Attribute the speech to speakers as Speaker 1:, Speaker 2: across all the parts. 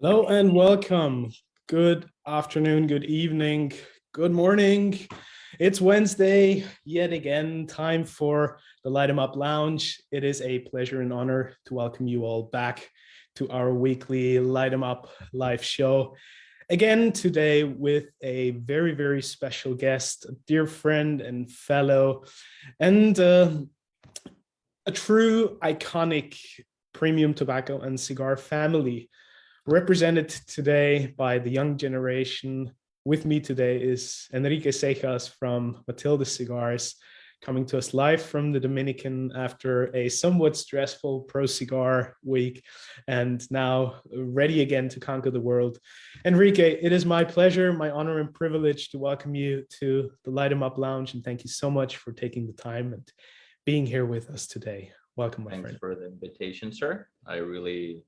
Speaker 1: Hello and welcome. Good afternoon, good evening, good morning. It's Wednesday, yet again, time for the Light 'em Up Lounge. It is a pleasure and honor to welcome you all back to our weekly Light 'em Up live show. Again, today with a very, very special guest, a dear friend and fellow, and a true iconic premium tobacco and cigar family represented today by the young generation. With me today is Enrique Sejas from Matilde Cigars, coming to us live from the Dominican after a somewhat stressful pro cigar week, and now ready again to conquer the world. Enrique, it is my pleasure, my honor and privilege to welcome you to the Light 'em Up Lounge, and thank you so much for taking the time and being here with us today. Welcome, my friend.
Speaker 2: Thanks for the invitation, sir. I really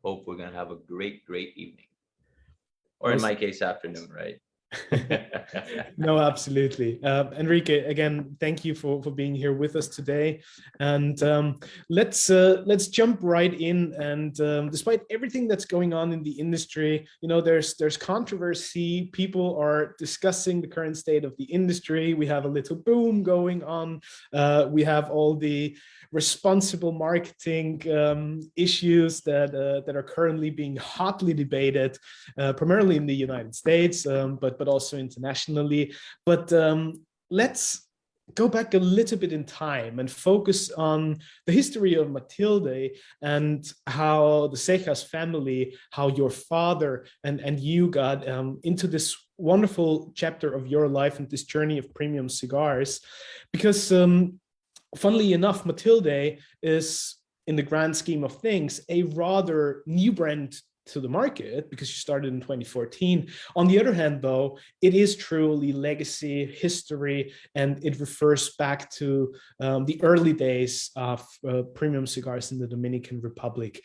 Speaker 2: hope we're gonna have a great evening, or in my case, afternoon, right?
Speaker 1: No, absolutely. Enrique, again, thank you for being here with us today. And let's jump right in. And despite everything that's going on in the industry, you know, there's controversy. People are discussing the current state of the industry. We have a little boom going on. We have all the responsible marketing issues that are currently being hotly debated, primarily in the United States, but also internationally. But let's go back a little bit in time and focus on the history of Matilde and how the Sejas family, how your father and you got into this wonderful chapter of your life and this journey of premium cigars. Because funnily enough, Matilde is, in the grand scheme of things, a rather new brand to the market because you started in 2014. On the other hand, though, it is truly legacy, history, and it refers back to the early days of premium cigars in the Dominican Republic.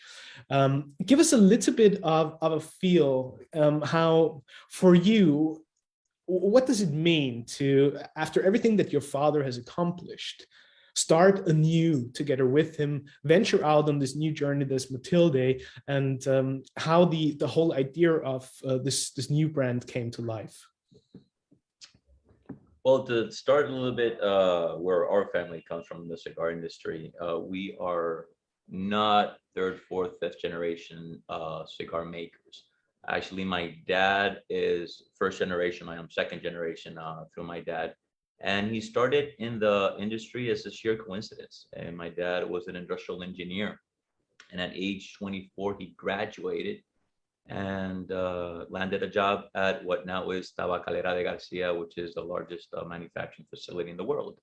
Speaker 1: Give us a little bit of a feel how, for you, what does it mean to, after everything that your father has accomplished, start anew together with him, venture out on this new journey, this Matilde, and how the whole idea of this new brand came to life?
Speaker 2: Well, to start a little bit, where our family comes from, the cigar industry, we are not third, fourth, fifth generation cigar makers. Actually, my dad is first generation. I am second generation through my dad. And he started in the industry as a sheer coincidence. And my dad was an industrial engineer. And at age 24, he graduated and landed a job at what now is Tabacalera de Garcia, which is the largest manufacturing facility in the world.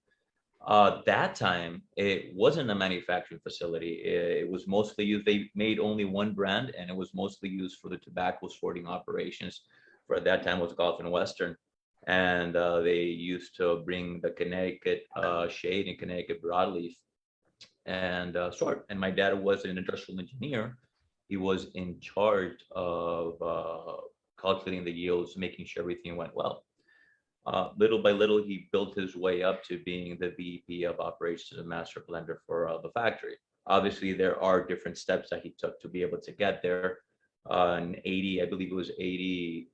Speaker 2: That time, it wasn't a manufacturing facility. It was mostly used, they made only one brand, and it was mostly used for the tobacco sorting operations. For at that time, it was Gulf and Western. And they used to bring the Connecticut shade and Connecticut broadleaf and sort. And my dad was an industrial engineer. He was in charge of calculating the yields, making sure everything went well. Little by little, he built his way up to being the VP of operations and master blender for the factory. Obviously, there are different steps that he took to be able to get there. In 80, I believe it was 80,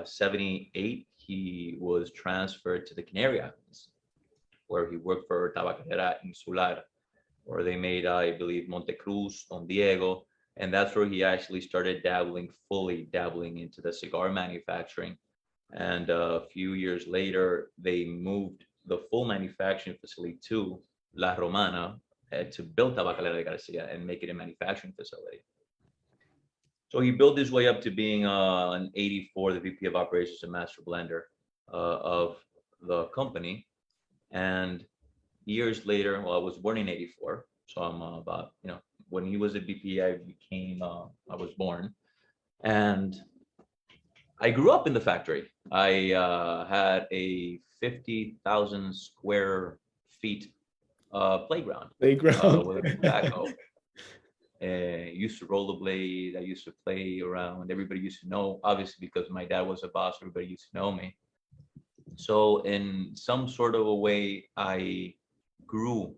Speaker 2: 78, he was transferred to the Canary Islands, where he worked for Tabacalera Insular, where they made, I believe, Monte Cruz, Don Diego, and that's where he actually started fully dabbling into the cigar manufacturing. And a few years later, they moved the full manufacturing facility to La Romana to build Tabacalera de Garcia and make it a manufacturing facility. So he built his way up to being an 84, the VP of operations and master blender of the company. And years later, well, I was born in 84. So I'm about, when he was a VP, I was born. And I grew up in the factory. I had a 50,000 square feet playground. With tobacco. Used to rollerblade. I used to play around. Everybody used to know, obviously, because my dad was a boss, everybody used to know me. So in some sort of a way, I grew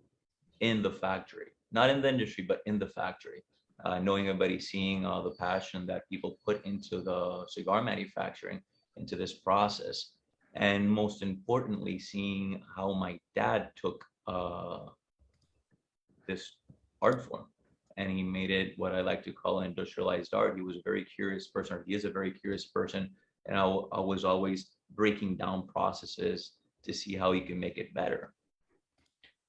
Speaker 2: in the factory, not in the industry, but in the factory. knowing everybody, seeing the passion that people put into the cigar manufacturing, into this process, and most importantly, seeing how my dad took this art form and he made it what I like to call industrialized art. He was a very curious person, or he is a very curious person, and I was always breaking down processes to see how he can make it better.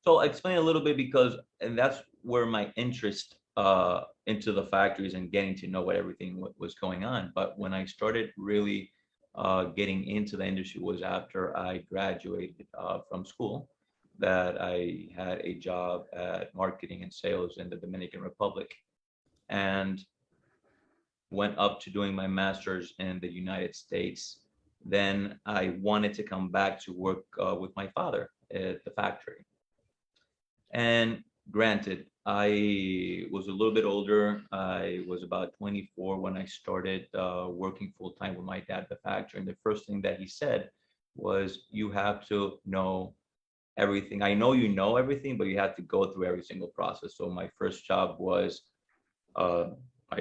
Speaker 2: So I'll explain a little bit because, and that's where my interest into the factories and getting to know what everything was going on. But when I started really getting into the industry was after I graduated from school, that I had a job at marketing and sales in the Dominican Republic, and went up to doing my master's in the United States. Then I wanted to come back to work with my father at the factory. And granted, I was a little bit older. I was about 24 when I started working full time with my dad at the factory. And the first thing that he said was, "You have to know everything. I know you know everything, but you have to go through every single process." So my first job was I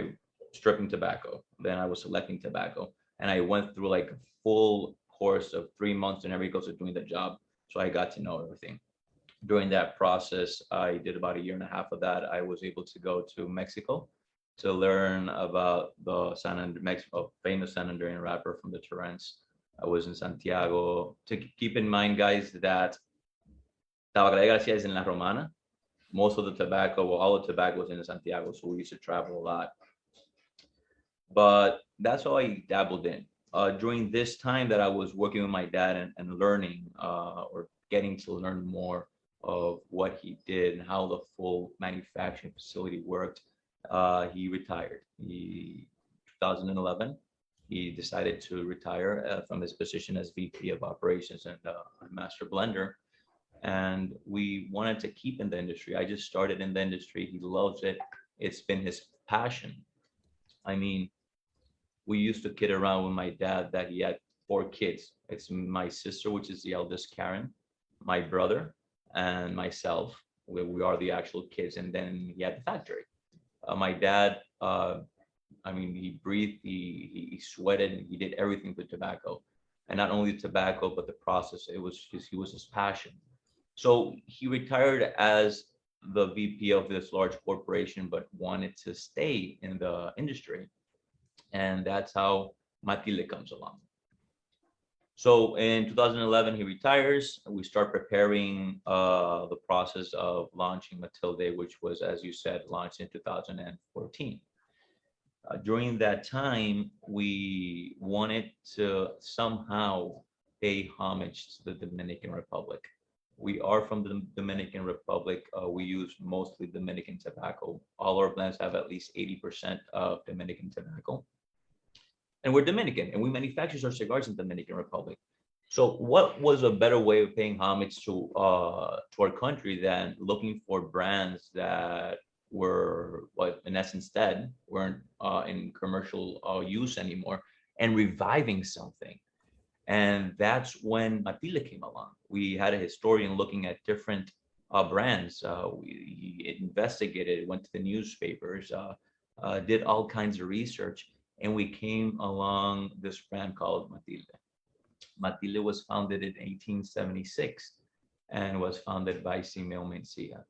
Speaker 2: stripping tobacco. Then I was selecting tobacco, and I went through like a full course of 3 months in every course of doing the job. So I got to know everything. During that process, I did about a year and a half of that. I was able to go to Mexico to learn about the Mexico, famous San Andrean wrapper from the Terrence. I was in Santiago. To keep in mind, guys, that Tabacalera de Garcia is in La Romana. Most of the tobacco, well, all the tobacco was in Santiago, so we used to travel a lot. But that's all I dabbled in. During this time that I was working with my dad and learning or getting to learn more of what he did and how the full manufacturing facility worked, he retired. 2011, he decided to retire from his position as VP of Operations and Master Blender. And we wanted to keep in the industry. I just started in the industry. He loves it. It's been his passion. I mean, we used to kid around with my dad that he had 4 kids. It's my sister, which is the eldest, Karen, my brother, and myself. We are the actual kids. And then he had the factory. My dad, I mean, he breathed, he sweated, and he did everything with tobacco. And not only tobacco, but the process. He was his passion. So he retired as the VP of this large corporation, but wanted to stay in the industry. And that's how Matilde comes along. So in 2011, he retires. We start preparing the process of launching Matilde, which was, as you said, launched in 2014. During that time, we wanted to somehow pay homage to the Dominican Republic. We are from the Dominican Republic. We use mostly Dominican tobacco. All our blends have at least 80% of Dominican tobacco. And we're Dominican, and we manufacture our cigars in the Dominican Republic. So what was a better way of paying homage to our country than looking for brands that were, what in essence dead, weren't in commercial use anymore, and reviving something? And that's when Matilde came along. We had a historian looking at different brands. He investigated, went to the newspapers, did all kinds of research, and we came along this brand called Matilde. Matilde was founded in 1876 and was founded by Simeon Mencia.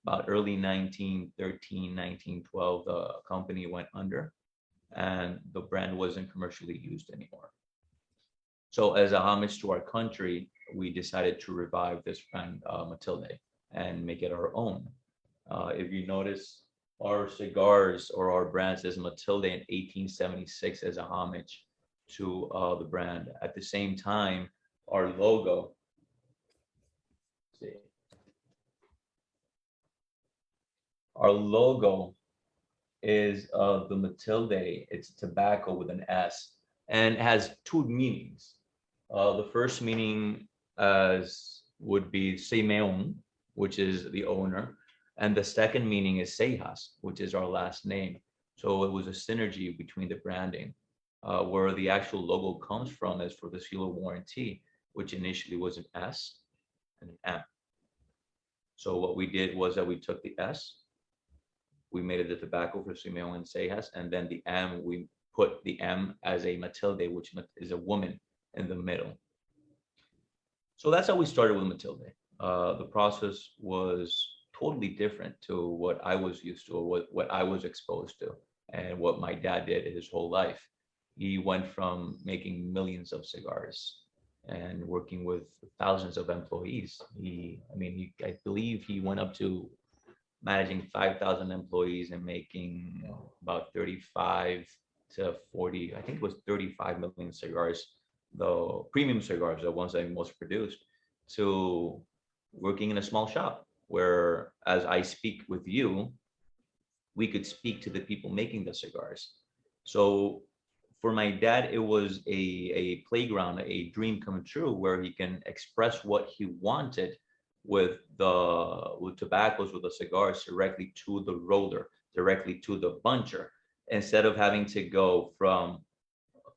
Speaker 2: About early 1913, 1912, the company went under and the brand wasn't commercially used anymore. So as a homage to our country, we decided to revive this brand, Matilde, and make it our own. If you notice, our cigars or our brand says Matilde in 1876 as a homage to the brand. At the same time, our logo, our logo is the Matilde. It's tobacco with an S, and it has 2 meanings. The first meaning would be Simeon, which is the owner. And the second meaning is Sejas, which is our last name. So it was a synergy between the branding. Where the actual logo comes from is for the seal of warranty, which initially was an S and an M. So what we did was that we took the S we made it the tobacco for Simeon and Sejas, and then the M, we put the M as a Matilde, which is a woman in the middle. So that's how we started with Matilde. The process was totally different to what I was used to, or what I was exposed to, and what my dad did his whole life. He went from making millions of cigars and working with thousands of employees. I believe he went up to managing 5,000 employees and making about 35 to 40, I think it was 35 million cigars, the premium cigars, the ones that he most produced, to working in a small shop where, as I speak with you, we could speak to the people making the cigars. So for my dad, it was a playground, a dream come true, where he can express what he wanted with tobaccos, with the cigars, directly to the roller, directly to the buncher, instead of having to go from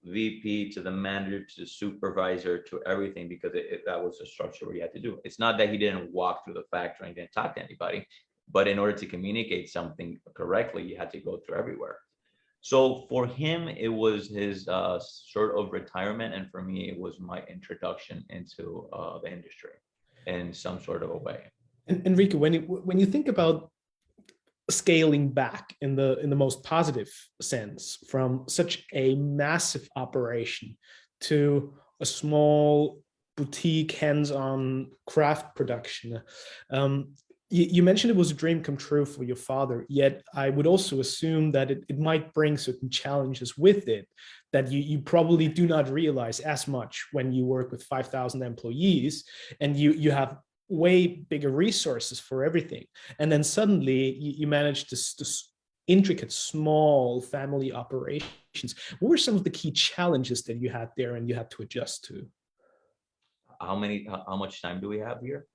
Speaker 2: VP to the manager to the supervisor to everything, because that was the structure where he had to do. It's not that he didn't walk through the factory and didn't talk to anybody, but in order to communicate something correctly, you had to go through everywhere. So for him, it was his sort of retirement, and for me, it was my introduction into the industry in some sort of a way.
Speaker 1: And Enrique, when you think about scaling back in the most positive sense, from such a massive operation to a small boutique hands-on craft production, you mentioned it was a dream come true for your father, yet I would also assume that it might bring certain challenges with it that you probably do not realize as much when you work with 5,000 employees and you have way bigger resources for everything. And then suddenly you manage this intricate, small family operations. What were some of the key challenges that you had there and you had to adjust to?
Speaker 2: How much time do we have here?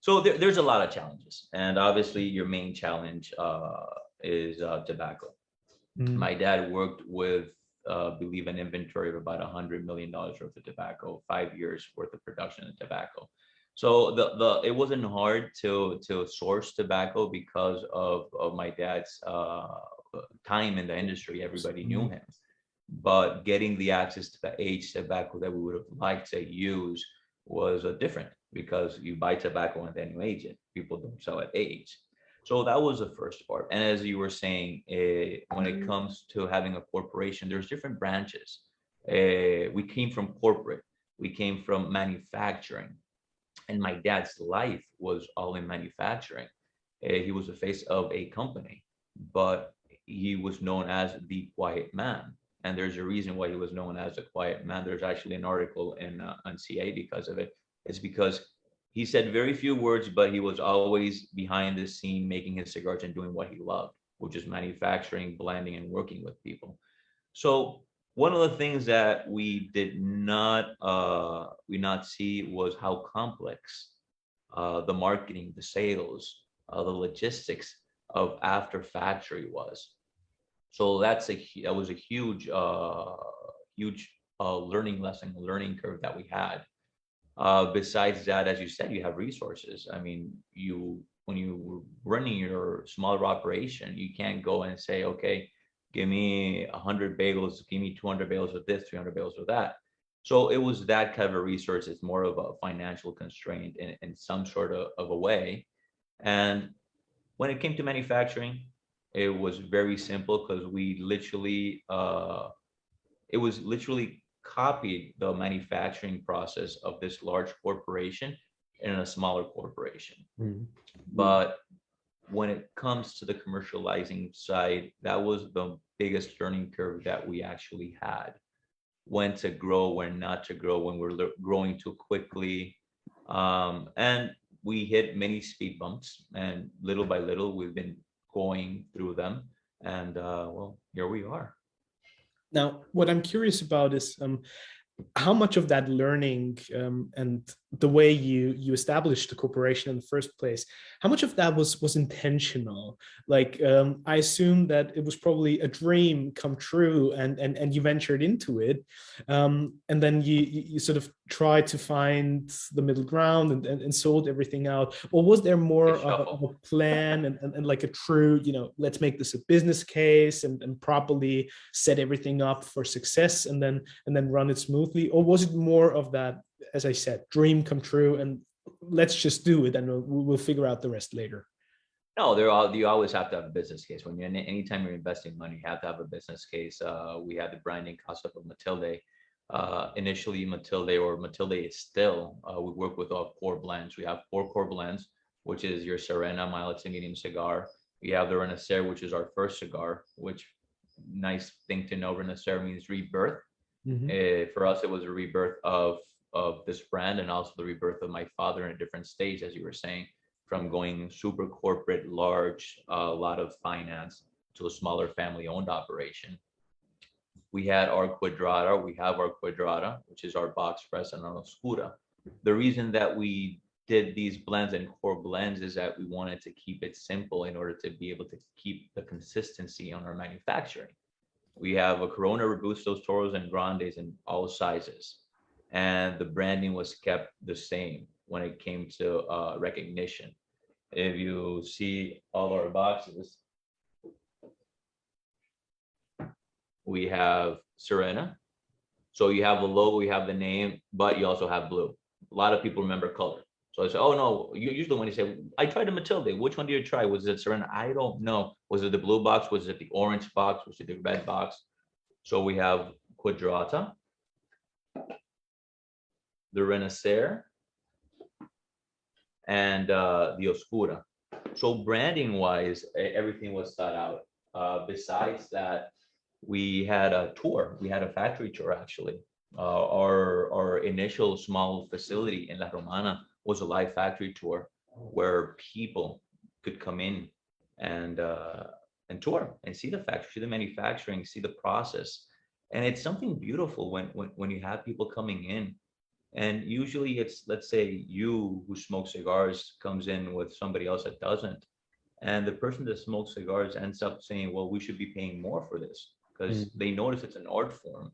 Speaker 2: So there's a lot of challenges, and obviously your main challenge is tobacco. My dad worked with believe an inventory of about $100 million worth of tobacco, 5 years worth of production of tobacco. So it wasn't hard to source tobacco because of my dad's time in the industry. Everybody knew him. But getting the access to the aged tobacco that we would have liked to use was different, because you buy tobacco and then you age it. People don't sell it aged. So that was the first part. And as you were saying, when it comes to having a corporation, there's different branches. We came from corporate, we came from manufacturing, and my dad's life was all in manufacturing. He was the face of a company, but he was known as the quiet man. And there's a reason why he was known as the quiet man. There's actually an article on CA because of it. It's because he said very few words, but he was always behind the scene making his cigars and doing what he loved, which is manufacturing, blending, and working with people. So one of the things that we did not see was how complex the marketing, the sales, the logistics of after factory was. So that was a huge learning lesson, learning curve that we had. Besides that, as you said, you have resources. I mean, when you running your smaller operation, you can't go and say, okay, give me 100 bagels, give me 200 bagels with this, 300 bagels with that. So it was that kind of a resource. It's more of a financial constraint in some sort of a way. And when it came to manufacturing, it was very simple, because we literally, it was literally copied the manufacturing process of this large corporation in a smaller corporation. Mm-hmm. But when it comes to the commercializing side, that was the biggest learning curve that we actually had. When to grow, when not to grow, when we're growing too quickly. And we hit many speed bumps, and little by little, we've been going through them, and well, here we are.
Speaker 1: Now, what I'm curious about is how much of that learning and the way you established the corporation in the first place, how much of that was intentional? Like, I assume that it was probably a dream come true, and you ventured into it, and then you sort of tried to find the middle ground, and sold everything out. Or was there more of a plan, and like a true, let's make this a business case, and properly set everything up for success, and then run it smoothly? Or was it more of that, as I said, dream come true, and let's just do it, and we'll figure out the rest later?
Speaker 2: No, you always have to have a business case. When anytime you're investing money, you have to have a business case. We had the branding concept of Matilde. Initially, Matilde is still, we work with our core blends. We have 4 core blends, which is your Serena, mild to medium cigar. We have the Renacer, which is our first cigar, which, nice thing to know, Renacer means rebirth. For us, it was a rebirth of this brand, and also the rebirth of my father in a different stage, as you were saying, from going super corporate, large, a lot of finance, to a smaller family-owned operation. We have our Quadrata, which is our box press, and our Oscura. The reason that we did these blends and core blends is that we wanted to keep it simple in order to be able to keep the consistency on our manufacturing. We have a Corona, Robustos, Toros, and Grandes in all sizes. And the branding was kept the same when it came to recognition. If you see all our boxes, we have Serena. So you have the logo, you have the name, but you also have blue. A lot of people remember color. So I say, oh no, usually when you say, I tried a Matilde, which one did you try? Was it Serena? I don't know. Was it the blue box? Was it the orange box? Was it the red box? So we have Quadrata, the Renacer, and the Oscura. So branding wise, everything was thought out. Besides that, we had a tour. We had a factory tour, actually. Our initial small facility in La Romana was a live factory tour where people could come in and tour and see the factory, see the manufacturing, see the process. And it's something beautiful when you have people coming in. And usually it's, let's say, you who smokes cigars comes in with somebody else that doesn't. And the person that smokes cigars ends up saying, well, we should be paying more for this, because they notice it's an art form.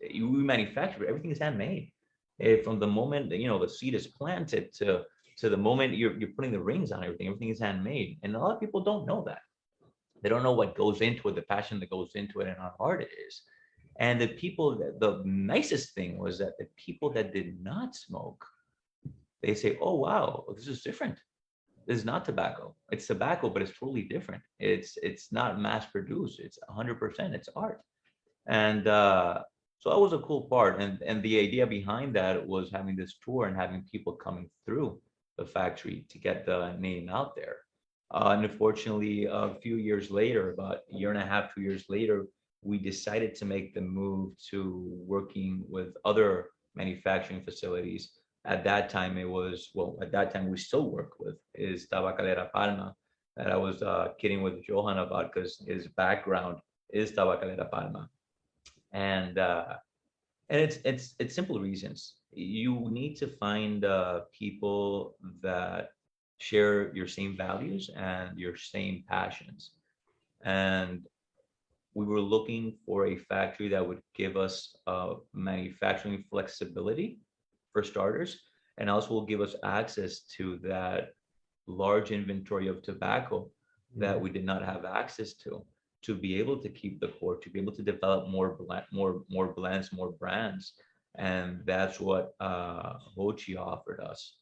Speaker 2: We manufacture, everything is handmade. From the moment the seed is planted to the moment you're putting the rings on everything is handmade. And a lot of people don't know that. They don't know what goes into it, the passion that goes into it, and how hard it is. And the nicest thing was that the people that did not smoke, they say, oh, wow, this is different. This is not tobacco. It's tobacco, but it's totally different. It's not mass produced. It's 100%. It's art. And so that was a cool part. And the idea behind that was having this tour and having people coming through the factory to get the name out there. And unfortunately, a few years later, about a year and a half, 2 years later, we decided to make the move to working with other manufacturing facilities. At that time, we still work with is Tabacalera Palma, that I was kidding with Johan about, because his background is Tabacalera Palma. And it's simple reasons. You need to find people that share your same values and your same passions. And we were looking for a factory that would give us manufacturing flexibility, for starters, and also will give us access to that large inventory of tobacco that we did not have access to be able to keep the core, to be able to develop more blends, more brands. And that's what Hochi offered us.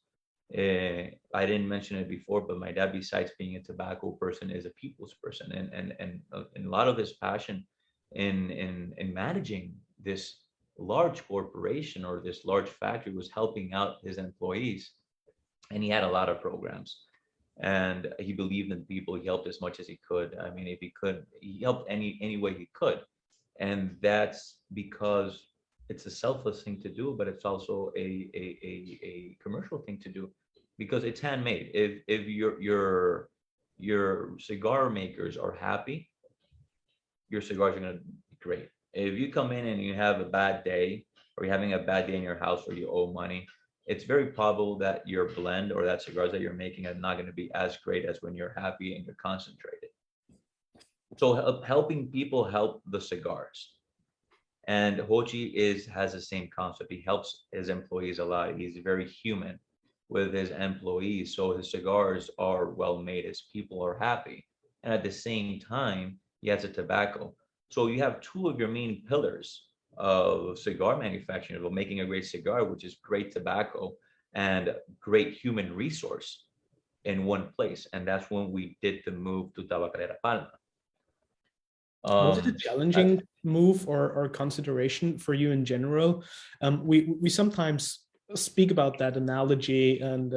Speaker 2: I didn't mention it before, but my dad, besides being a tobacco person, is a people's person, and a lot of his passion in managing this large corporation or this large factory was helping out his employees. And he had a lot of programs, and he believed in people. He helped as much as he could. I mean, if he could, he helped any way he could. And that's because it's a selfless thing to do, but it's also a commercial thing to do, because it's handmade. If your cigar makers are happy, your cigars are going to be great. If you come in and you have a bad day, or you're having a bad day in your house, or you owe money, it's very probable that your blend or that cigars that you're making are not going to be as great as when you're happy and you're concentrated. So helping people help the cigars. And Hochi has the same concept. He helps his employees a lot. He's very human with his employees. So his cigars are well made. His people are happy. And at the same time, he has a tobacco. So you have two of your main pillars of cigar manufacturing, of making a great cigar, which is great tobacco and great human resource in one place. And that's when we did the move to Tabacalera Palma.
Speaker 1: Was it a challenging move or consideration for you in general? We sometimes speak about that analogy, and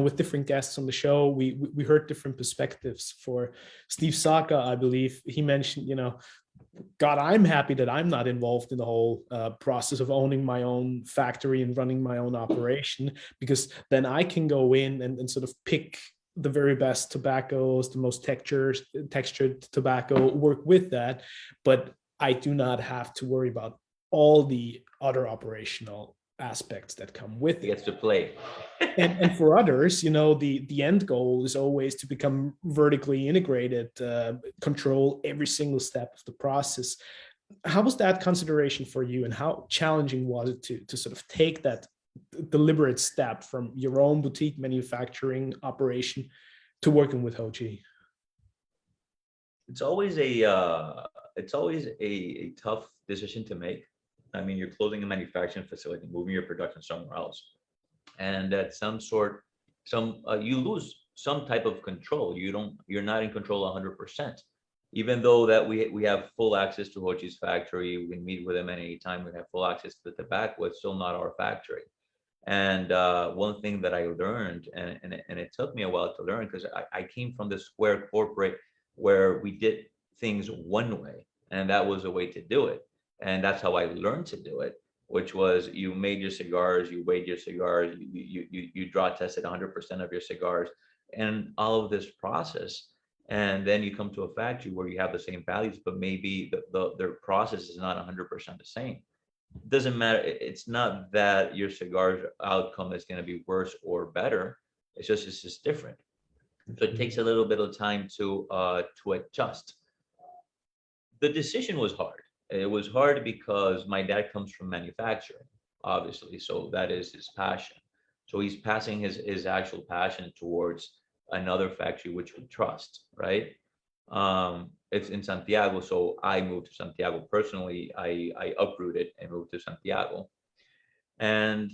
Speaker 1: with different guests on the show, we heard different perspectives. For Steve Saka, I believe he mentioned, God, I'm happy that I'm not involved in the whole process of owning my own factory and running my own operation, because then I can go in and sort of pick the very best tobaccos, the most textured tobacco, work with that, but I do not have to worry about all the other operational aspects that come with it.
Speaker 2: He gets to play.
Speaker 1: and for others, the end goal is always to become vertically integrated, control every single step of the process. How was that consideration for you, and how challenging was it to sort of take that deliberate step from your own boutique manufacturing operation to working with Hochi?
Speaker 2: It's always a tough decision to make. I mean, you're closing a manufacturing facility, moving your production somewhere else, and at you lose some type of control. You're not in control 100%. Even though that we have full access to Hochi's factory, we can meet with him at any time. We have full access to the tobacco. It's still not our factory. And one thing that I learned, and it took me a while to learn, because I came from the square corporate where we did things one way, and that was a way to do it. And that's how I learned to do it, which was you made your cigars, you weighed your cigars, you draw tested 100% of your cigars, and all of this process. And then you come to a factory where you have the same values, but maybe their process is not 100% the same. It doesn't matter. It's not that your cigar's outcome is going to be worse or better. It's just different. So it takes a little bit of time to adjust. The decision was hard. It was hard because my dad comes from manufacturing, obviously. So that is his passion. So he's passing his actual passion towards another factory, which we trust, right? It's in Santiago, so I moved to Santiago personally. I uprooted and moved to Santiago, and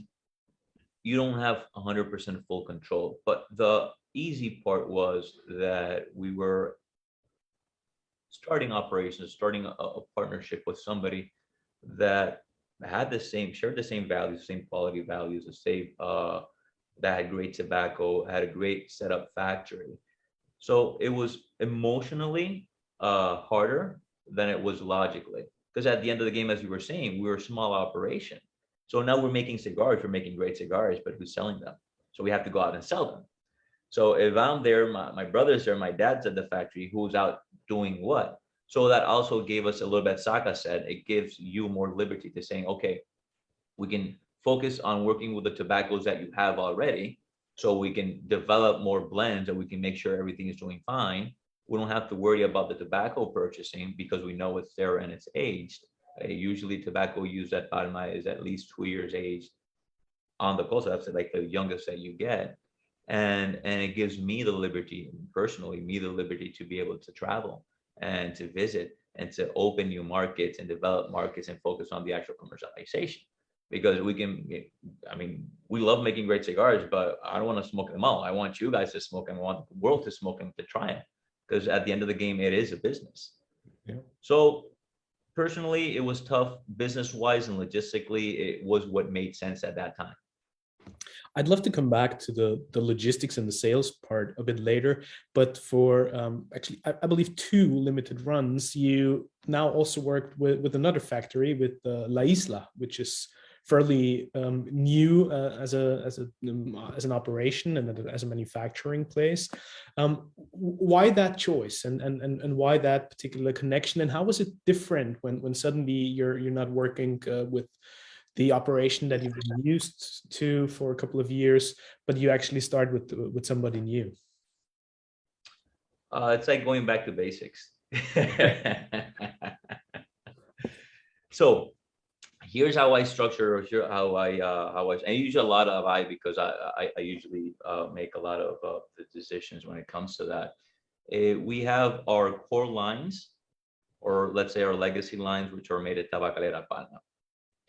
Speaker 2: you don't have 100% full control. But the easy part was that we were starting operations, starting a partnership with somebody that had shared the same values, same quality values, the same that had great tobacco, had a great setup factory. So it was emotionally harder than it was logically, because at the end of the game, as you were saying, we were a small operation. So now we're making cigars, we're making great cigars, but who's selling them? So we have to go out and sell them. So if I'm there, my brother's there, my dad's at the factory, who's out doing what? So that also gave us a little bit, Saka said, it gives you more liberty to saying, okay, we can focus on working with the tobaccos that you have already, so we can develop more blends and we can make sure everything is doing fine. We don't have to worry about the tobacco purchasing because we know it's there and it's aged. Usually tobacco used at Palma is at least 2 years aged on the coast. That's like the youngest that you get. And it gives me the liberty, personally, to be able to travel and to visit and to open new markets and develop markets and focus on the actual commercialization. Because we love making great cigars, but I don't want to smoke them all. I want you guys to smoke them. I want the world to smoke them, to try it. Because at the end of the game, it is a business. Yeah. So personally, it was tough business-wise and logistically. It was what made sense at that time.
Speaker 1: I'd love to come back to the logistics and the sales part a bit later, but for actually, I believe 2 limited runs, you now also worked with another factory, with La Isla, which is fairly new as an operation and as a manufacturing place. Why that choice, and why that particular connection, and how was it different when suddenly you're not working with the operation that you've been used to for a couple of years, but you actually start with somebody new?
Speaker 2: It's like going back to basics. So here's how I structure, or here how I use a lot of because I usually make a lot of the decisions when it comes to that. We have our core lines, or let's say our legacy lines, which are made at Tabacalera Palma.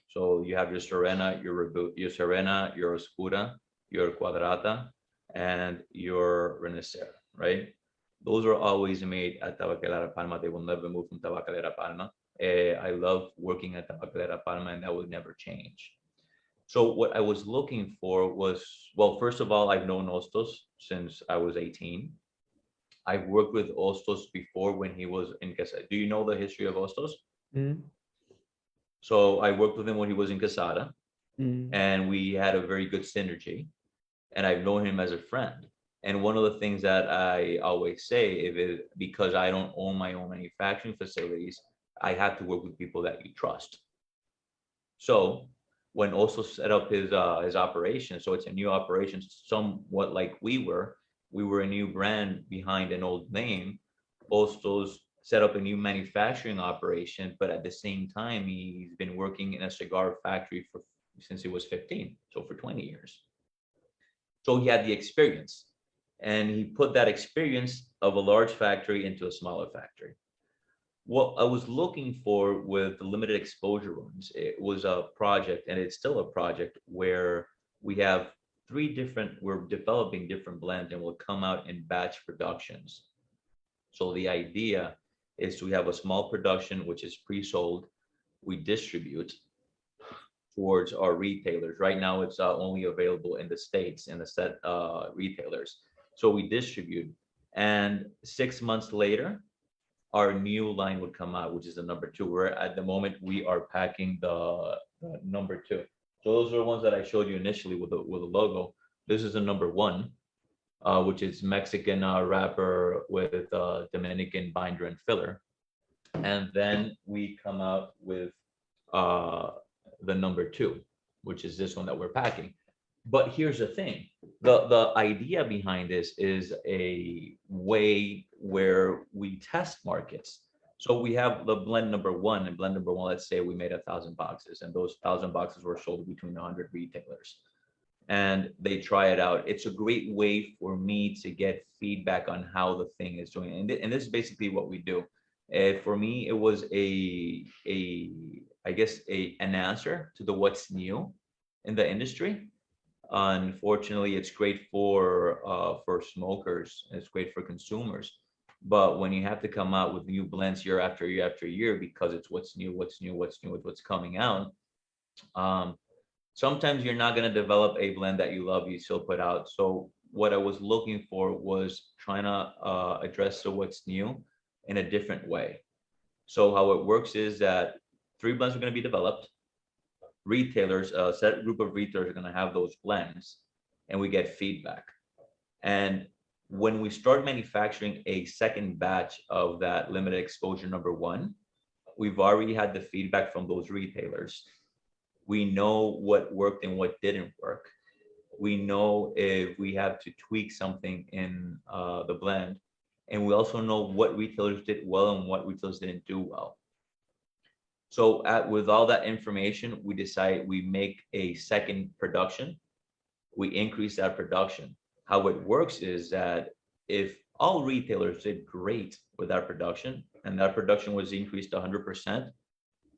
Speaker 2: So you have your Serena, your Serena, your Oscura, your Cuadrata, and your Renacera, right? Those are always made at Tabacalera Palma. They will never move from Tabacalera Palma. I love working at Tabacalera Palma, and that will never change. So what I was looking for was, well, first of all, I've known Ostos since I was 18. I've worked with Ostos before when he was in Quesada. Do you know the history of Ostos?
Speaker 1: Mm.
Speaker 2: So I worked with him when he was in Quesada,
Speaker 1: Mm.
Speaker 2: and we had a very good synergy, and I've known him as a friend. And one of the things that I always say, because I don't own my own manufacturing facilities, I have to work with people that you trust. So when also set up his operation, so it's a new operation, somewhat like we were a new brand behind an old name. Ostos set up a new manufacturing operation, but at the same time, he's been working in a cigar factory since he was 15, so for 20 years. So he had the experience, and he put that experience of a large factory into a smaller factory. What I was looking for with the limited exposure runs, it was a project, and it's still a project, where we have we're developing different blends, and will come out in batch productions. So the idea is we have a small production, which is pre-sold. We distribute towards our retailers. Right now, it's only available in the States, in the set retailers. So we distribute, and 6 months later, our new line would come out, which is the number 2. Where at the moment we are packing the number 2. So those are the ones that I showed you initially with the logo. This is the number 1, which is Mexican wrapper with Dominican binder and filler. And then we come out with the number 2, which is this one that we're packing. But here's the thing, the idea behind this is a way where we test markets. So we have the blend number 1, and blend number 1, let's say we made 1,000 boxes, and those 1,000 boxes were sold between 100 retailers, and they try it out. It's a great way for me to get feedback on how the thing is doing. And this is basically what we do. For me, it was an answer to the what's new in the industry. Unfortunately, it's great for smokers, and it's great for consumers. But when you have to come out with new blends year after year after year, because it's what's new, what's coming out, sometimes you're not going to develop a blend that you love, you still put out. So what I was looking for was trying to address the what's new in a different way. So how it works is that 3 blends are going to be developed. Retailers, a set group of retailers are going to have those blends, and we get feedback. And when we start manufacturing a second batch of that limited exposure number 1, we've already had the feedback from those retailers. We know what worked and what didn't work. We know if we have to tweak something in the blend, and we also know what retailers did well and what retailers didn't do well. So with all that information, we decide we make a second production. We increase that production. How it works is that if all retailers did great with that production, and that production was increased 100%,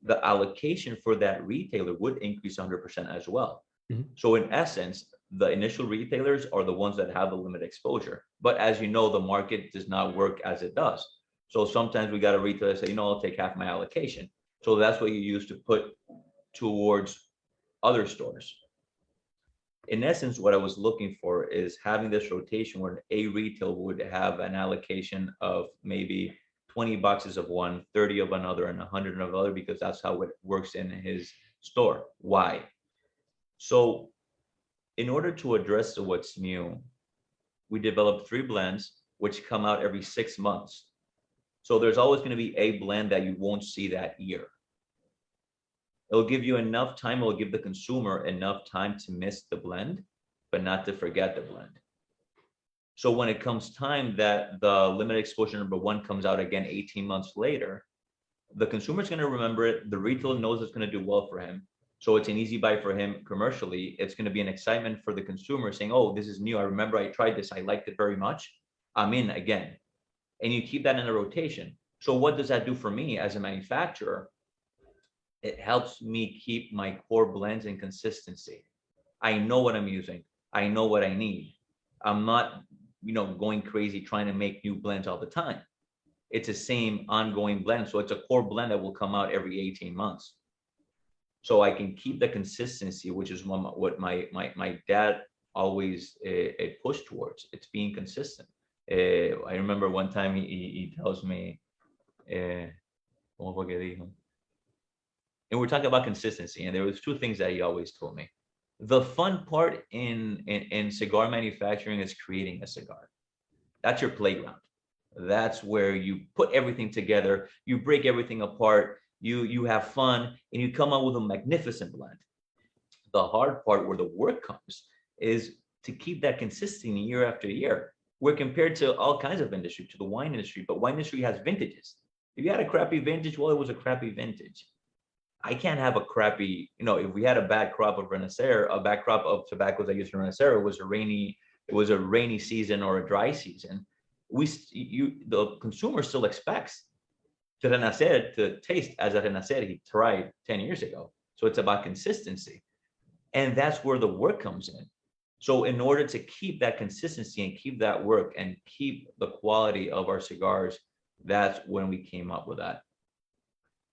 Speaker 2: the allocation for that retailer would increase 100% as well. Mm-hmm. So in essence, the initial retailers are the ones that have the limited exposure. But as you know, the market does not work as it does. So sometimes we got a retailer say, I'll take half my allocation. So that's what you use to put towards other stores. In essence, what I was looking for is having this rotation where a retail would have an allocation of maybe 20 boxes of one, 30 of another, and 100 of another, because that's how it works in his store. Why? So in order to address the what's new, we developed 3 blends, which come out every 6 months. So there's always going to be a blend that you won't see that year. It'll give you enough time, it'll give the consumer enough time to miss the blend, but not to forget the blend. So when it comes time that the limited exposure number 1 comes out again 18 months later, the consumer's going to remember it. The retailer knows it's going to do well for him. So it's an easy buy for him commercially. It's going to be an excitement for the consumer saying, oh, this is new. I remember I tried this. I liked it very much. I'm in again. And you keep that in a rotation. So what does that do for me as a manufacturer? It helps me keep my core blends in consistency. I know what I'm using. I know what I need. I'm not, going crazy trying to make new blends all the time. It's the same ongoing blend. So it's a core blend that will come out every 18 months. So I can keep the consistency, which is what my dad always pushed towards. It's being consistent. I remember one time he tells me, and we're talking about consistency, and there was 2 things that he always told me. The fun part in cigar manufacturing is creating a cigar. That's your playground. That's where you put everything together, you break everything apart, you have fun, and you come out with a magnificent blend. The hard part where the work comes is to keep that consistency year after year. We're compared to all kinds of industry, to the wine industry, but wine industry has vintages. If you had a crappy vintage, well, it was a crappy vintage. I can't have a crappy, if we had a bad crop of Renacera, a bad crop of tobaccos that used in Renacera, it was a rainy season or a dry season. The consumer still expects to Renacer to taste as a Renacer he tried 10 years ago. So it's about consistency. And that's where the work comes in. So in order to keep that consistency and keep that work and keep the quality of our cigars, that's when we came up with that.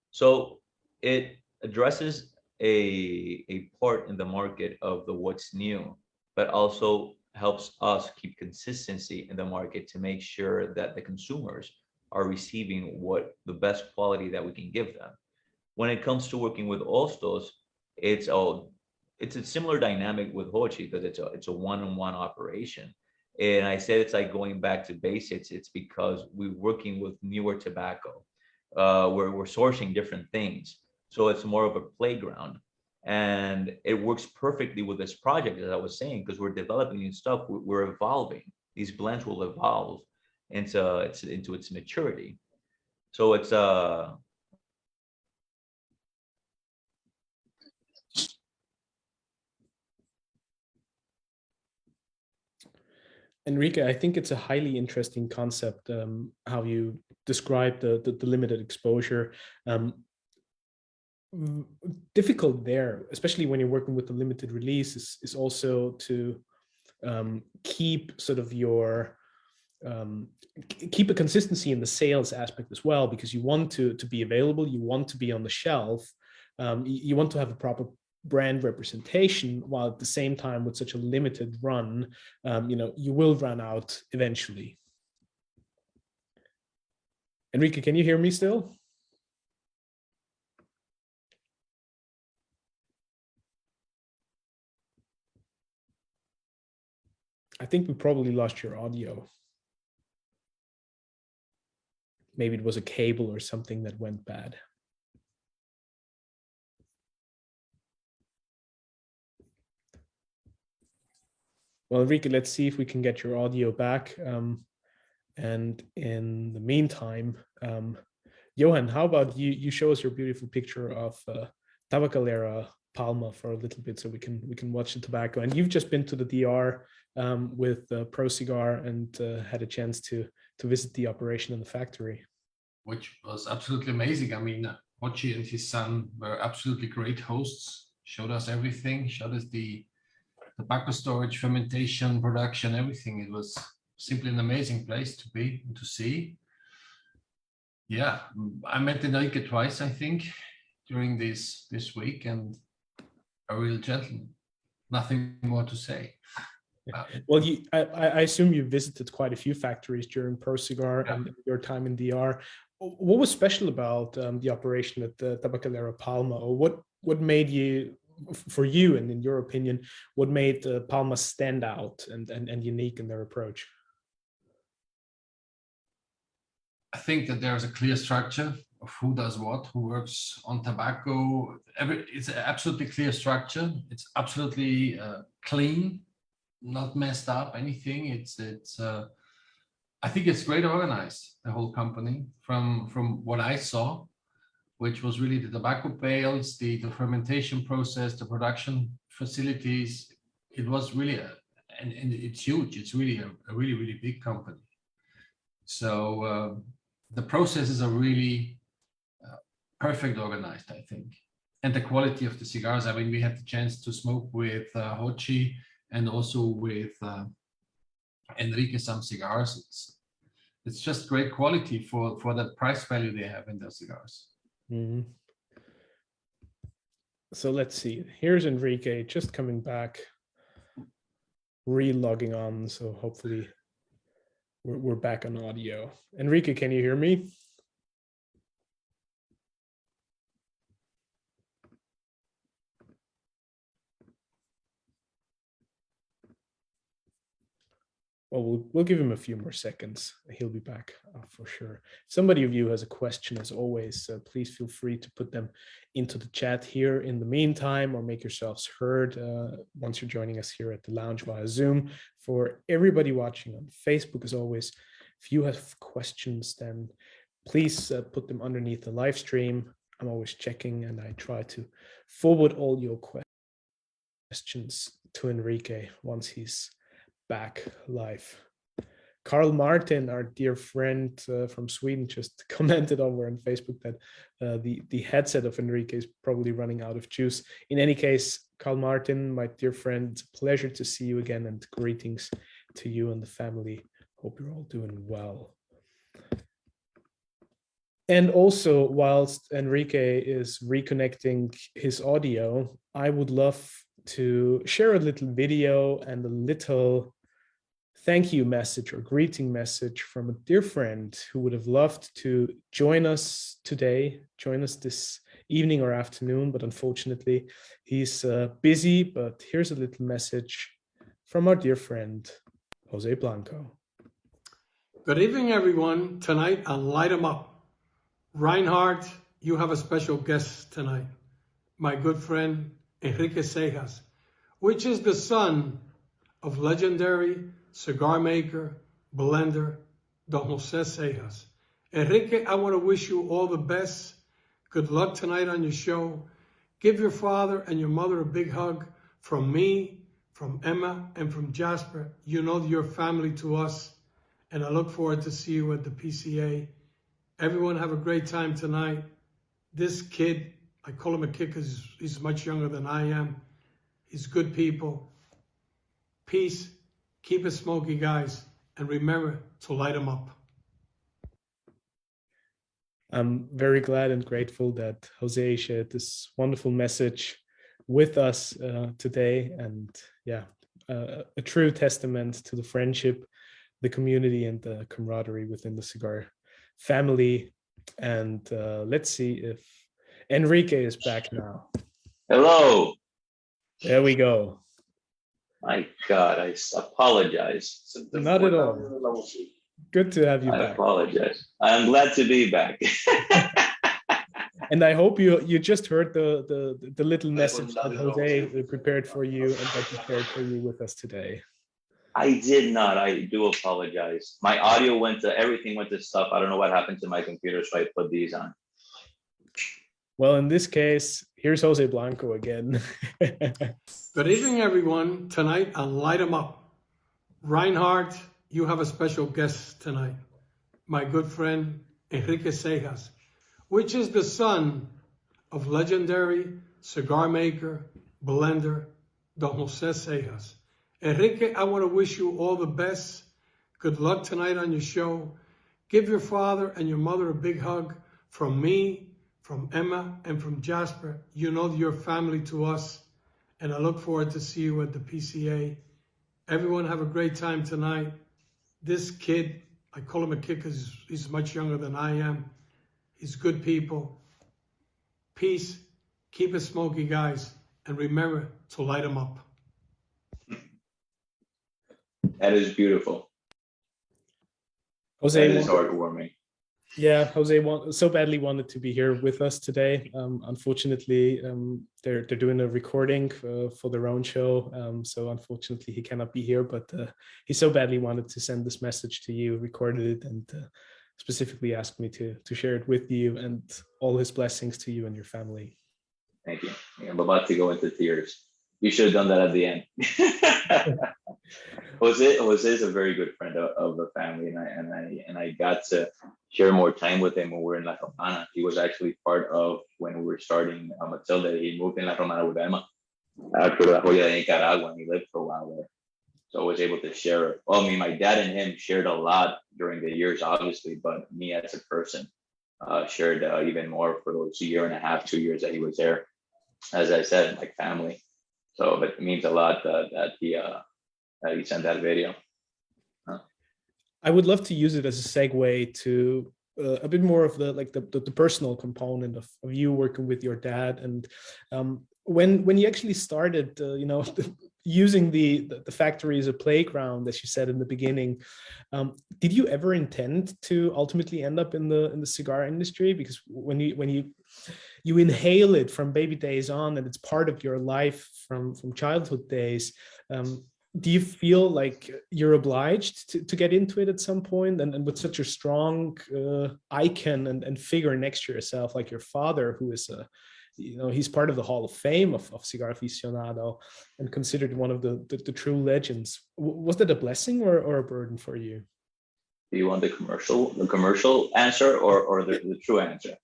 Speaker 2: So it addresses a part in the market of the what's new, but also helps us keep consistency in the market to make sure that the consumers are receiving what the best quality that we can give them. When it comes to working with Ostos, it's a similar dynamic with Hochi because it's a one-on-one operation. And I said it's like going back to basics. It's because we're working with newer tobacco. We're sourcing different things. So it's more of a playground. And it works perfectly with this project, as I was saying, because we're developing new stuff. We're evolving. These blends will evolve into its maturity. So it's
Speaker 1: Enrique, I think it's a highly interesting concept, how you describe the limited exposure. Difficult there, especially when you're working with the limited release, is also to keep sort of your keep a consistency in the sales aspect as well, because you want to be available, you want to be on the shelf, you want to have a proper brand representation, while at the same time with such a limited run, you will run out eventually. Enrique, can you hear me still? I think we probably lost your audio. Maybe it was a cable or something that went bad. Well, Enrique, let's see if we can get your audio back. And in the meantime, Johan, how about you show us your beautiful picture of Tabacalera Palma for a little bit so we can watch the tobacco. And you've just been to the DR with Pro Cigar and had a chance to visit the operation in the factory.
Speaker 3: Which was absolutely amazing. I mean, Hochi and his son were absolutely great hosts, showed us everything, showed us the tobacco storage, fermentation, production, everything. It was simply an amazing place to be and to see. Yeah, I met Enrique twice, I think, during this week, and a real gentleman. Nothing more to say.
Speaker 1: Well, I assume you visited quite a few factories during Pro Cigar and your time in DR. What was special about the operation at the Tabacalera Palma, or what made you, for you and in your opinion, what made Palma stand out and unique in their approach?
Speaker 3: I think that there's a clear structure who does what, who works on tobacco. It's an absolutely clear structure. It's absolutely clean, not messed up, anything. I think it's great organized, the whole company, from what I saw, which was really the tobacco bales, the fermentation process, the production facilities. It was really, and it's huge. It's really a really, really big company. So the processes are really perfect organized, I think. And the quality of the cigars. I mean, we had the chance to smoke with Hochi and also with Enrique some cigars. It's just great quality for that price value they have in their cigars.
Speaker 1: Mm-hmm. So let's see. Here's Enrique just coming back, re-logging on. So hopefully we're back on audio. Enrique, can you hear me? Well, we'll give him a few more seconds. He'll be back for sure. If somebody of you has a question, as always, please feel free to put them into the chat here in the meantime, or make yourselves heard once you're joining us here at the lounge via Zoom. For everybody watching on Facebook, as always, if you have questions, then please put them underneath the live stream. I'm always checking, and I try to forward all your questions to Enrique once he's back live. Carl Martin, our dear friend from Sweden, just commented over on Facebook that the headset of Enrique is probably running out of juice. In any case, Carl Martin, my dear friend, it's a pleasure to see you again, and greetings to you and the family. Hope you're all doing well. And also, whilst Enrique is reconnecting his audio, I would love to share a little video and a little thank you message or greeting message from a dear friend who would have loved to join us today, join us this evening or afternoon, but unfortunately he's busy. But here's a little message from our dear friend, Jose Blanco.
Speaker 4: Good evening, everyone. Tonight on Light 'em Up, Reinhard, you have a special guest tonight. My good friend, Enrique Sejas, which is the son of legendary cigar maker, blender, Don José Sejas. Enrique, I want to wish you all the best. Good luck tonight on your show. Give your father and your mother a big hug from me, from Emma, and from Jasper. You know you're family to us, and I look forward to see you at the PCA. Everyone have a great time tonight. This kid, I call him a kid because he's much younger than I am. He's good people. Peace. Keep it smoky, guys, and remember to light them up.
Speaker 1: I'm very glad and grateful that Jose shared this wonderful message with us today, and a true testament to the friendship, the community, and the camaraderie within the cigar family. And let's see if Enrique is back now.
Speaker 2: Hello.
Speaker 1: There we go.
Speaker 2: My God, I apologize.
Speaker 1: Not at all. Good to have you
Speaker 2: I
Speaker 1: back.
Speaker 2: apologize. I'm glad to be back.
Speaker 1: And I hope you just heard the little message that Jose prepared for you and that he shared for you with us today.
Speaker 2: I did not. I do apologize. My audio everything went to stuff. I don't know what happened to my computer, so I put these on.
Speaker 1: Well, in this case, here's Jose Blanco again.
Speaker 4: Good evening, everyone. Tonight on Light 'em Up, Reinhard, you have a special guest tonight. My good friend, Enrique Sejas, which is the son of legendary cigar maker, blender, Don José Sejas. Enrique, I want to wish you all the best. Good luck tonight on your show. Give your father and your mother a big hug from me, from Emma, and from Jasper. You know you're family to us, and I look forward to see you at the PCA. Everyone have a great time tonight. This kid, I call him a kid because he's much younger than I am. He's good people. Peace. Keep it smoky, guys, and remember to light them up.
Speaker 2: That is beautiful.
Speaker 1: Jose,
Speaker 2: That is heartwarming.
Speaker 1: Yeah, Jose so badly wanted to be here with us today. Unfortunately, they're doing a recording for their own show, so unfortunately he cannot be here. But he so badly wanted to send this message to you, recorded it, and specifically asked me to share it with you, and all his blessings to you and your family.
Speaker 2: Thank you. I'm about to go into tears. You should have done that at the end. Jose is a very good friend of the family, and I got to share more time with him when we were in La Romana. He was actually part of when we were starting Matilde. He moved in La Romana with Emma after La Joya de Nicaragua, and he lived for a while there. So I was able to share. Well, I mean, my dad and him shared a lot during the years, obviously, but me as a person shared even more for those 1.5 2 years that he was there. As I said, like family. So it means a lot that he sent that video.
Speaker 1: I would love to use it as a segue to a bit more of the personal component of you working with your dad, and when you actually started, using the factory as a playground, as you said in the beginning. Did you ever intend to ultimately end up in the cigar industry? Because when you inhale it from baby days on, and it's part of your life from childhood days, do you feel like you're obliged to get into it at some point? And with such a strong icon and figure next to yourself, like your father, who is he's part of the Hall of Fame of Cigar Aficionado and considered one of the true legends. Was that a blessing or a burden for you?
Speaker 2: Do you want the commercial answer or the true answer?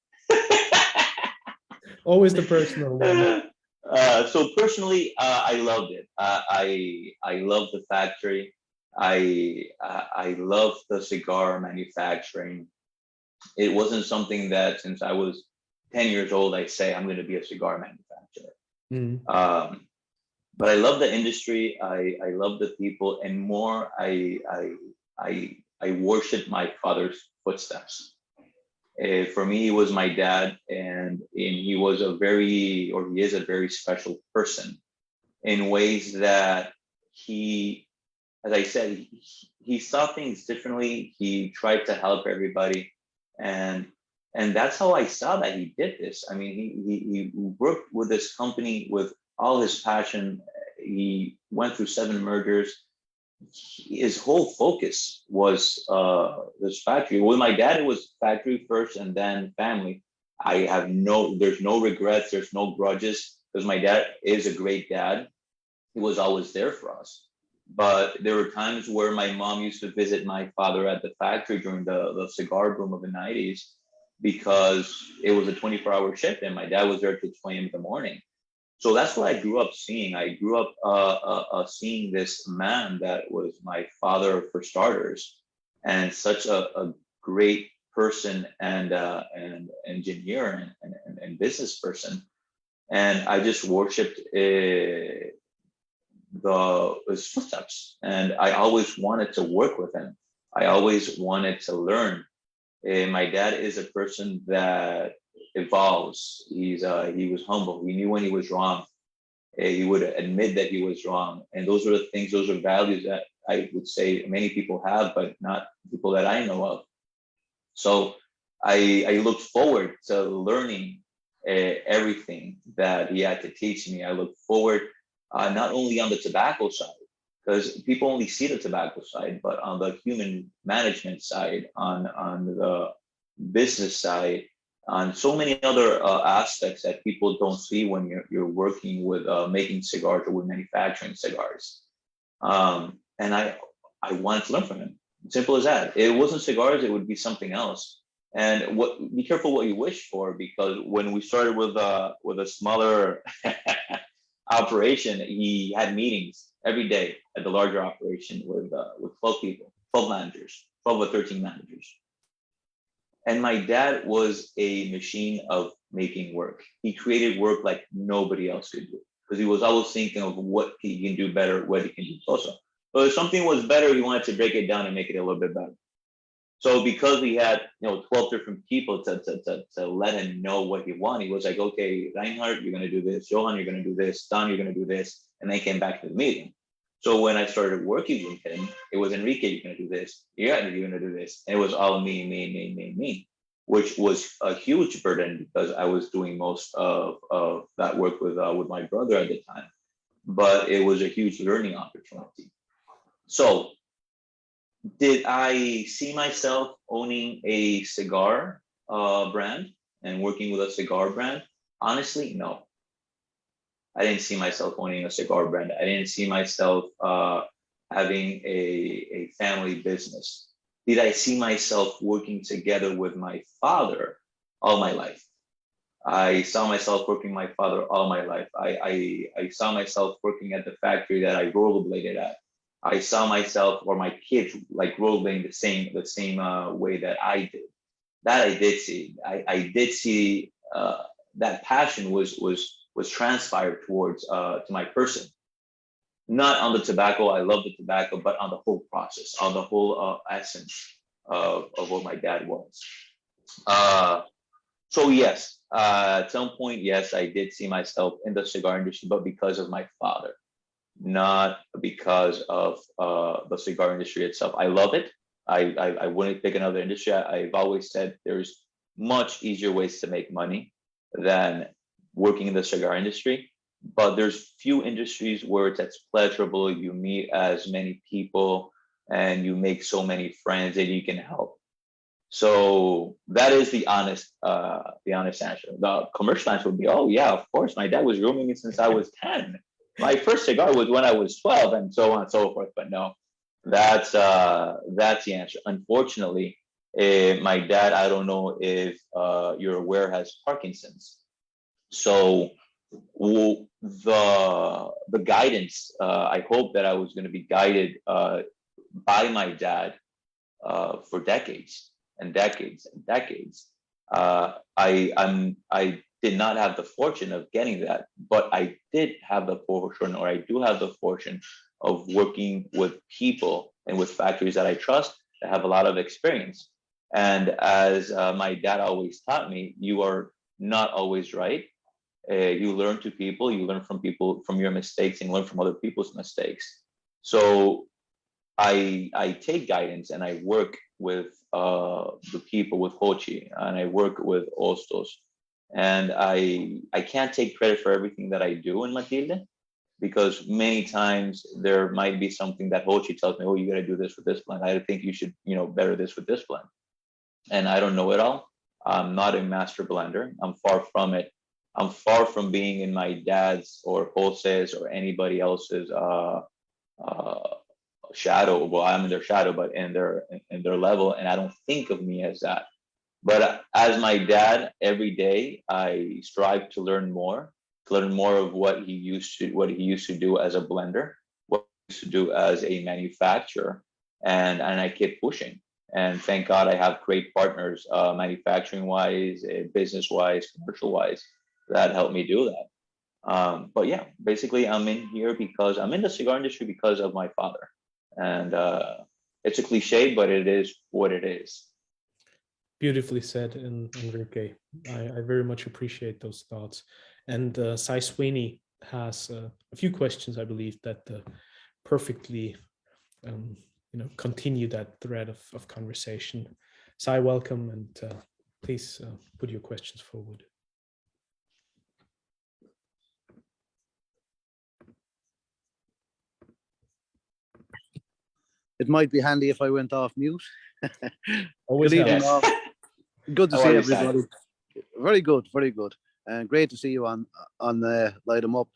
Speaker 1: Always the personal one.
Speaker 2: So personally, I loved it. I love the factory. I love the cigar manufacturing. It wasn't something that since I was 10 years old, I say I'm going to be a cigar manufacturer. But I love the industry. I love the people, and more, I worship my father's footsteps. For me, he was my dad, and he was he is a very special person in ways that he, as I said, he saw things differently. He tried to help everybody, and that's how I saw that he did this. I mean, he worked with this company with all his passion. He went through 7 mergers. His whole focus was this factory. With my dad, it was factory first and then family. There's no regrets, there's no grudges, because my dad is a great dad. He was always there for us. But there were times where my mom used to visit my father at the factory during the cigar boom of the 90s, because it was a 24-hour shift and my dad was there till 20 in the morning. So that's what I grew up seeing. I grew up seeing this man that was my father for starters, and such a great person and engineer and business person. And I just worshipped his footsteps. And I always wanted to work with him. I always wanted to learn. My dad is a person that evolves. He was humble. He knew when he was wrong. He would admit that he was wrong. And those are the things, those are values that I would say many people have, but not people that I know of. So I look forward to learning everything that he had to teach me. I look forward not only on the tobacco side, because people only see the tobacco side, but on the human management side, on the business side, on so many other aspects that people don't see when you're working with making cigars or with manufacturing cigars. And I wanted to learn from him. Simple as that. It wasn't cigars, it would be something else. And be careful what you wish for, because when we started with a smaller operation, he had meetings every day at the larger operation with 12 people, 12 managers, 12 or 13 managers. And my dad was a machine of making work. He created work like nobody else could do, because he was always thinking of what he can do better, what he can do also. But if something was better, he wanted to break it down and make it a little bit better. So because we had 12 different people to let him know what he wanted, he was like, okay, Reinhard, you're going to do this. Johan, you're going to do this. Don, you're going to do this. And then came back to the meeting. So when I started working with him, it was Enrique, you're going to do this. Yeah, you're going to do this. And it was all me. which was a huge burden because I was doing most of that work with my brother at the time. But it was a huge learning opportunity. So, did I see myself owning a cigar brand and working with a cigar brand? Honestly, no. I didn't see myself owning a cigar brand. I didn't see myself having a family business. Did I see myself working together with my father all my life? I saw myself working with my father all my life. I saw myself working at the factory that I rollerbladed at. I saw myself or my kids like rollerblading the same way that I did. That I did see. I did see that passion was transpired towards to my person. Not on the tobacco. I love the tobacco, but on the whole process, on the whole essence of what my dad was. So yes, at some point, yes, I did see myself in the cigar industry, but because of my father, not because of the cigar industry itself. I love it. I wouldn't pick another industry. I've always said there's much easier ways to make money than working in the cigar industry. But there's few industries where it's as pleasurable. You meet as many people and you make so many friends that you can help. So that is the honest answer. The commercial answer would be, oh yeah, of course. My dad was grooming me since I was 10. My first cigar was when I was 12, and so on and so forth. But no, that's the answer. Unfortunately, my dad, I don't know if you're aware, has Parkinson's. So the guidance, I hope that I was going to be guided by my dad for decades and decades and decades. I did not have the fortune of getting that, but I did have the fortune, or I do have the fortune of working with people and with factories that I trust that have a lot of experience. And as my dad always taught me, you are not always right. You learn to people, you learn from people, from your mistakes, and learn from other people's mistakes. So I take guidance and I work with the people, with Hochi, and I work with Ostos. And I can't take credit for everything that I do in Matilde, because many times there might be something that Hochi tells me, oh, you got to do this with this blend. I think you should, better this with this blend. And I don't know it all. I'm not a master blender. I'm far from it. I'm far from being in my dad's or Jose's or anybody else's shadow. Well, I'm in their shadow, but in their level, and I don't think of me as that. But as my dad, every day I strive to learn more of what he used to do as a blender, what he used to do as a manufacturer, and I keep pushing. And thank God I have great partners, manufacturing wise, business wise, commercial wise, that helped me do that. But yeah, basically I'm in here because I'm in the cigar industry because of my father. And it's a cliche, but it is what it is.
Speaker 1: Beautifully said, Enrique. I very much appreciate those thoughts. And Cy Sweeney has a few questions, I believe, that perfectly continue that thread of conversation. Cy, welcome, and please put your questions forward.
Speaker 5: It might be handy if I went off mute.
Speaker 1: Always
Speaker 5: good evening, all. Good to see everybody. Very good, very good. And great to see you on Light 'em Up.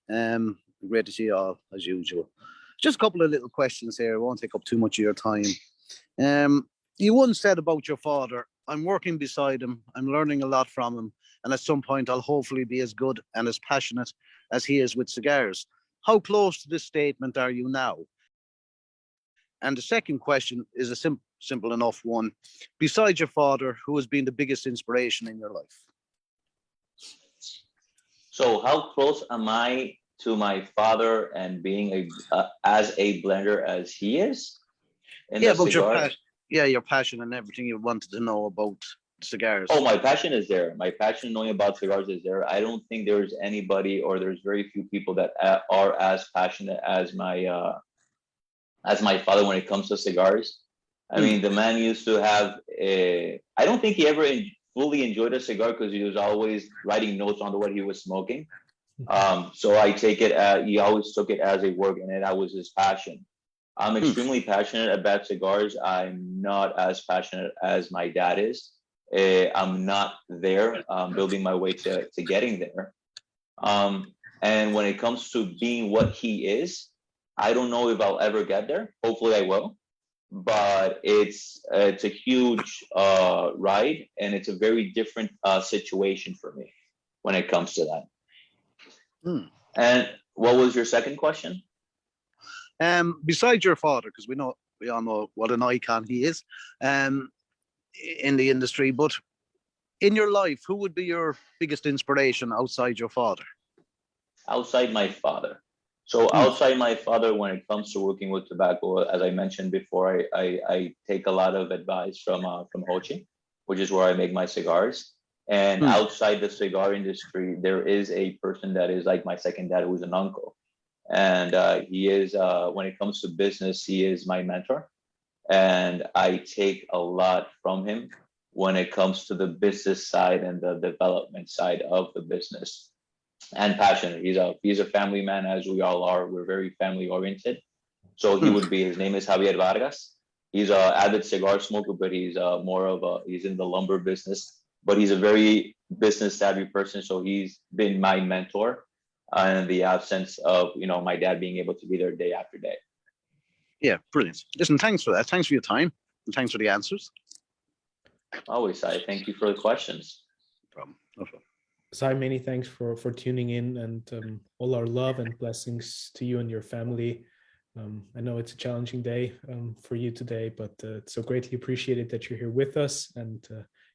Speaker 5: Great to see you all, as usual. Just a couple of little questions here. I won't take up too much of your time. You once said about your father, I'm working beside him, I'm learning a lot from him, and at some point I'll hopefully be as good and as passionate as he is with cigars. How close to this statement are you now? And the second question is a simple enough one. Besides your father, who has been the biggest inspiration in your life?
Speaker 2: So how close am I to my father and being as a blender as he is?
Speaker 5: About your passion and everything you wanted to know about cigars.
Speaker 2: Oh, my passion is there. My passion knowing about cigars is there. I don't think there's anybody, or there's very few people that are as passionate as my father when it comes to cigars. I mean, the man used to have I don't think he ever fully enjoyed a cigar because he was always writing notes on what he was smoking. So I take it as he always took it as a work, and that was his passion. I'm extremely passionate about cigars. I'm not as passionate as my dad is. I'm not there. I'm building my way to getting there. And when it comes to being what he is, I don't know if I'll ever get there. Hopefully I will. But it's a huge ride, and it's a very different situation for me when it comes to that. And what was your second question?
Speaker 5: Besides your father, because we all know what an icon he is in the industry, but in your life, who would be your biggest inspiration outside your father?
Speaker 2: Outside my father. So outside my father, when it comes to working with tobacco, as I mentioned before, I take a lot of advice from Hochi, which is where I make my cigars. And outside the cigar industry, there is a person that is like my second dad, who's an uncle. And he is, when it comes to business, he is my mentor. And I take a lot from him when it comes to the business side and the development side of the business. And passionate. He's a family man, as we all are. We're very family oriented. So he would be. His name is Javier Vargas. He's an avid cigar smoker, but he's he's in the lumber business. But he's a very business savvy person. So he's been my mentor in the absence of my dad being able to be there day after day.
Speaker 5: Yeah, brilliant. Listen, thanks for that. Thanks for your time, and thanks for the answers.
Speaker 2: Always, I thank you for the questions.
Speaker 5: No problem. No problem.
Speaker 1: Sai, many thanks for tuning in, and all our love and blessings to you and your family. I know it's a challenging day for you today, but it's so greatly appreciated that you're here with us, and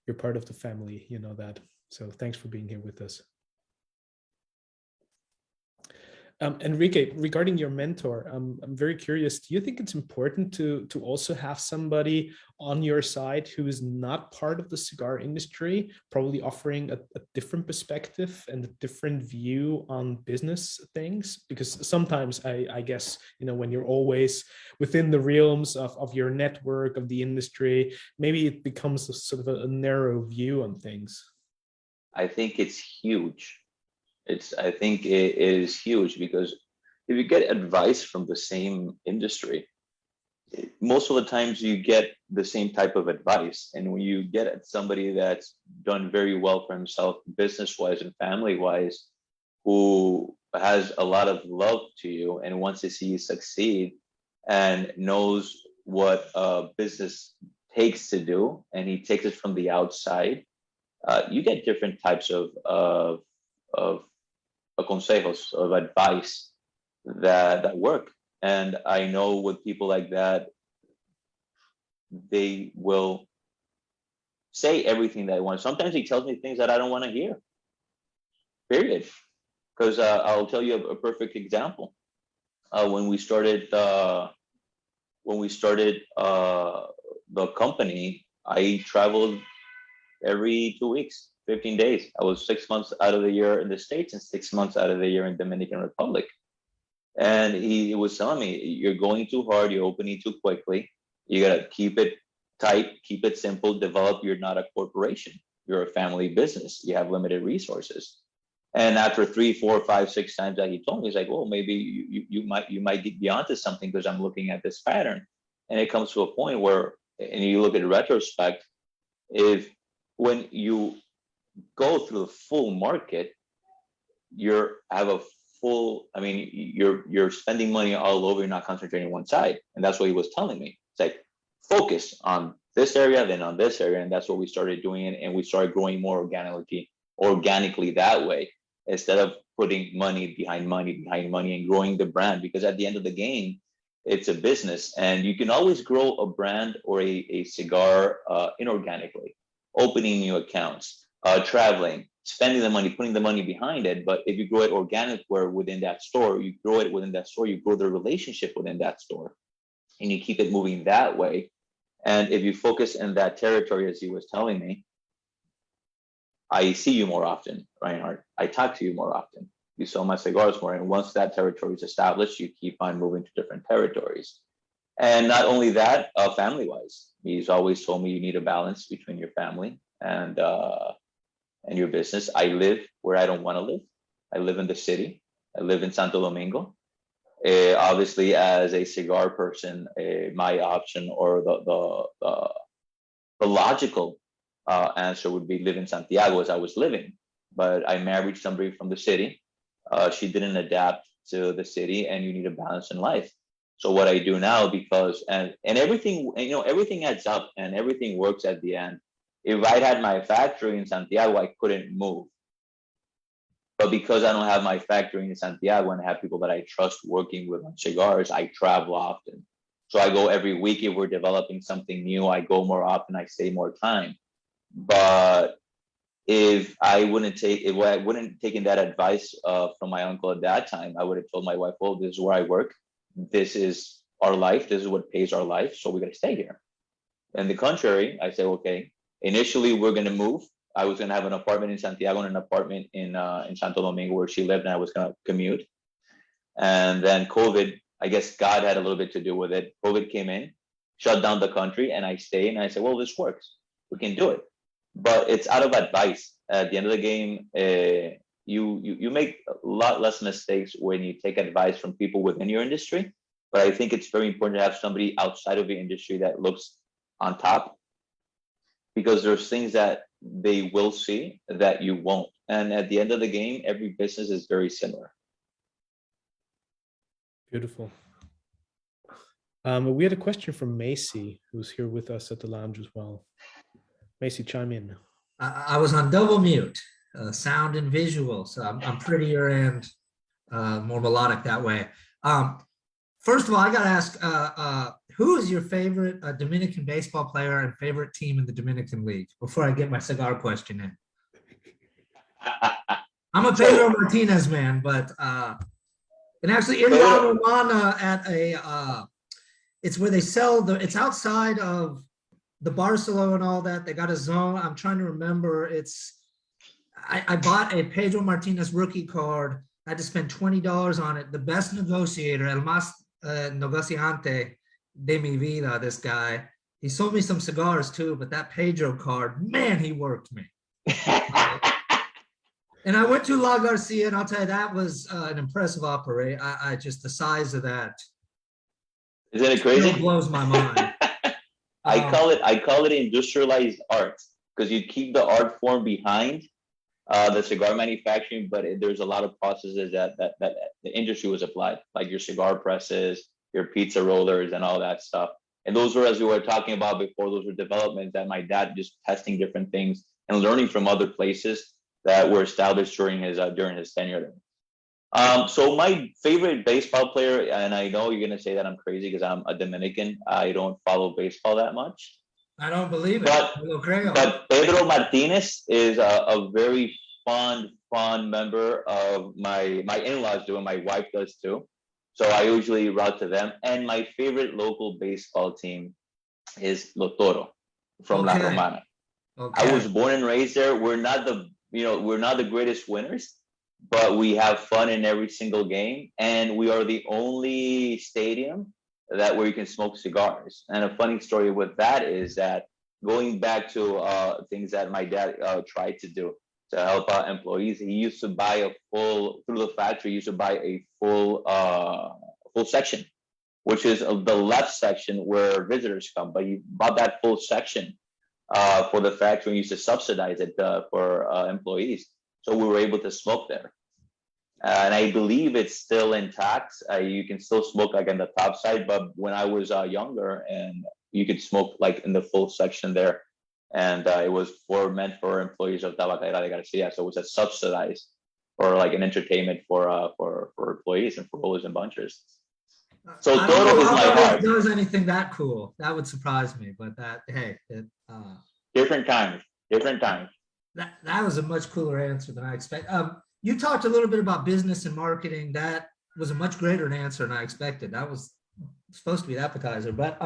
Speaker 1: you're part of the family, you know that. So thanks for being here with us. Enrique, regarding your mentor, I'm very curious. Do you think it's important to also have somebody on your side who is not part of the cigar industry, probably offering a different perspective and a different view on business things? Because sometimes I guess, when you're always within the realms of your network, of the industry, maybe it becomes a sort of a narrow view on things.
Speaker 2: I think it's huge. I think it is huge, because if you get advice from the same industry, most of the times you get the same type of advice. And when you get somebody that's done very well for himself, business-wise and family-wise, who has a lot of love to you and wants to see you succeed and knows what business takes to do, and he takes it from the outside, you get different types of consejos, of advice that work. And I know with people like that, they will say everything they want. Sometimes he tells me things that I don't want to hear, period. Because I'll tell you a perfect example. When we started the company, I traveled every 2 weeks, 15 days. I was 6 months out of the year in the States and 6 months out of the year in Dominican Republic. And he was telling me, you're going too hard, you're opening too quickly. You got to keep it tight, keep it simple, develop. You're not a corporation. You're a family business. You have limited resources. And after 3, 4, 5, 6 times that he told me, he's like, well, maybe you might be onto something, because I'm looking at this pattern. And it comes to a point where, and you look at retrospect, when you go through the full market, you're spending money all over. You're not concentrating on one side. And that's what he was telling me. It's like, focus on this area, then on this area. And that's what we started doing. And we started growing more organically that way, instead of putting money behind money and growing the brand. Because at the end of the game, it's a business, and you can always grow a brand or a cigar inorganically, opening new accounts, traveling, spending the money, putting the money behind it. But if you grow it organic, where within that store, you grow the relationship within that store, and you keep it moving that way. And if you focus in that territory, as he was telling me, I see you more often, Reinhard. I talk to you more often. You sell my cigars more. And once that territory is established, you keep on moving to different territories. And not only that, family-wise, he's always told me you need a balance between your family and your business. I live where I don't want to live. I live in the city. I live in Santo Domingo. Obviously, as a cigar person, my option or the logical answer would be live in Santiago as I was living. But I married somebody from the city. She didn't adapt to the city, and you need a balance in life. So what I do now, because and everything, everything adds up and everything works at the end. If I had my factory in Santiago, I couldn't move. But because I don't have my factory in Santiago and I have people that I trust working with on cigars, I travel often. So I go every week. If we're developing something new, I go more often, I stay more time. But if I wouldn't taken that advice from my uncle at that time, I would have told my wife, well, this is where I work. This is our life. This is what pays our life. So we got to stay here. And the contrary, I say, okay, initially we're going to move. I was going to have an apartment in Santiago and an apartment in Santo Domingo where she lived, and I was going to commute. And then COVID, I guess God had a little bit to do with it. COVID came in, shut down the country, and I stayed. And I said, well, this works. We can do it. But it's out of advice. At the end of the game, you make a lot less mistakes when you take advice from people within your industry. But I think it's very important to have somebody outside of the industry that looks on top, because there's things that they will see that you won't. And at the end of the game, every business is very similar.
Speaker 1: Beautiful. We had a question from Macy, who's here with us at the lounge as well. Macy, chime in.
Speaker 6: I was on double mute, sound and visual, so I'm prettier and more melodic that way. First of all, I got to ask, who is your favorite Dominican baseball player and favorite team in the Dominican League before I get my cigar question in? I'm a Pedro Martinez man, but and actually in La Romana at a it's where they sell it's outside of the Barcelona and all that. They got a zone. I'm trying to remember. I bought a Pedro Martinez rookie card. I had to spend $20 on it. The best negotiator, el más negociante de mi vida, this guy. He sold me some cigars too, but that Pedro card, man, he worked me. And I went to La Garcia, and I'll tell you, that was an impressive operate. I just, the size of that.
Speaker 2: Isn't it crazy?
Speaker 6: It blows my mind.
Speaker 2: I call it industrialized art, because you keep the art form behind the cigar manufacturing, but there's a lot of processes that the industry was applied, like your cigar presses, your pizza rollers, and all that stuff. And those were, as we were talking about before, those were developments that my dad just testing different things and learning from other places that were established during his tenure there. So my favorite baseball player, and I know you're gonna say that I'm crazy because I'm a Dominican. I don't follow baseball that much.
Speaker 6: I don't believe it.
Speaker 2: But Pedro Martinez is a very fond member of my in-laws do, and my wife does too. So I usually route to them. And my favorite local baseball team is Los Toro from La Romana. I was born and raised there. We're not the greatest winners, but we have fun in every single game. And we are the only stadium where you can smoke cigars. And a funny story with that is that going back to things that my dad tried to do to help out employees, he used to buy through the factory, he used to buy a full section, which is the left section where visitors come. But he bought that full section for the factory and used to subsidize it for employees. So we were able to smoke there. And I believe it's still intact. You can still smoke like on the top side, but when I was younger, and you could smoke like in the full section there, and it was meant for employees of Tabacalera de Garcia, so it was a subsidized or like an entertainment for employees and for rollers and bunchers. So Toro is my heart.
Speaker 6: If there was anything that cool, that would surprise me. But
Speaker 2: different times.
Speaker 6: That was a much cooler answer than I expected. You talked a little bit about business and marketing. That was a much greater answer than I expected. That was supposed to be the appetizer. But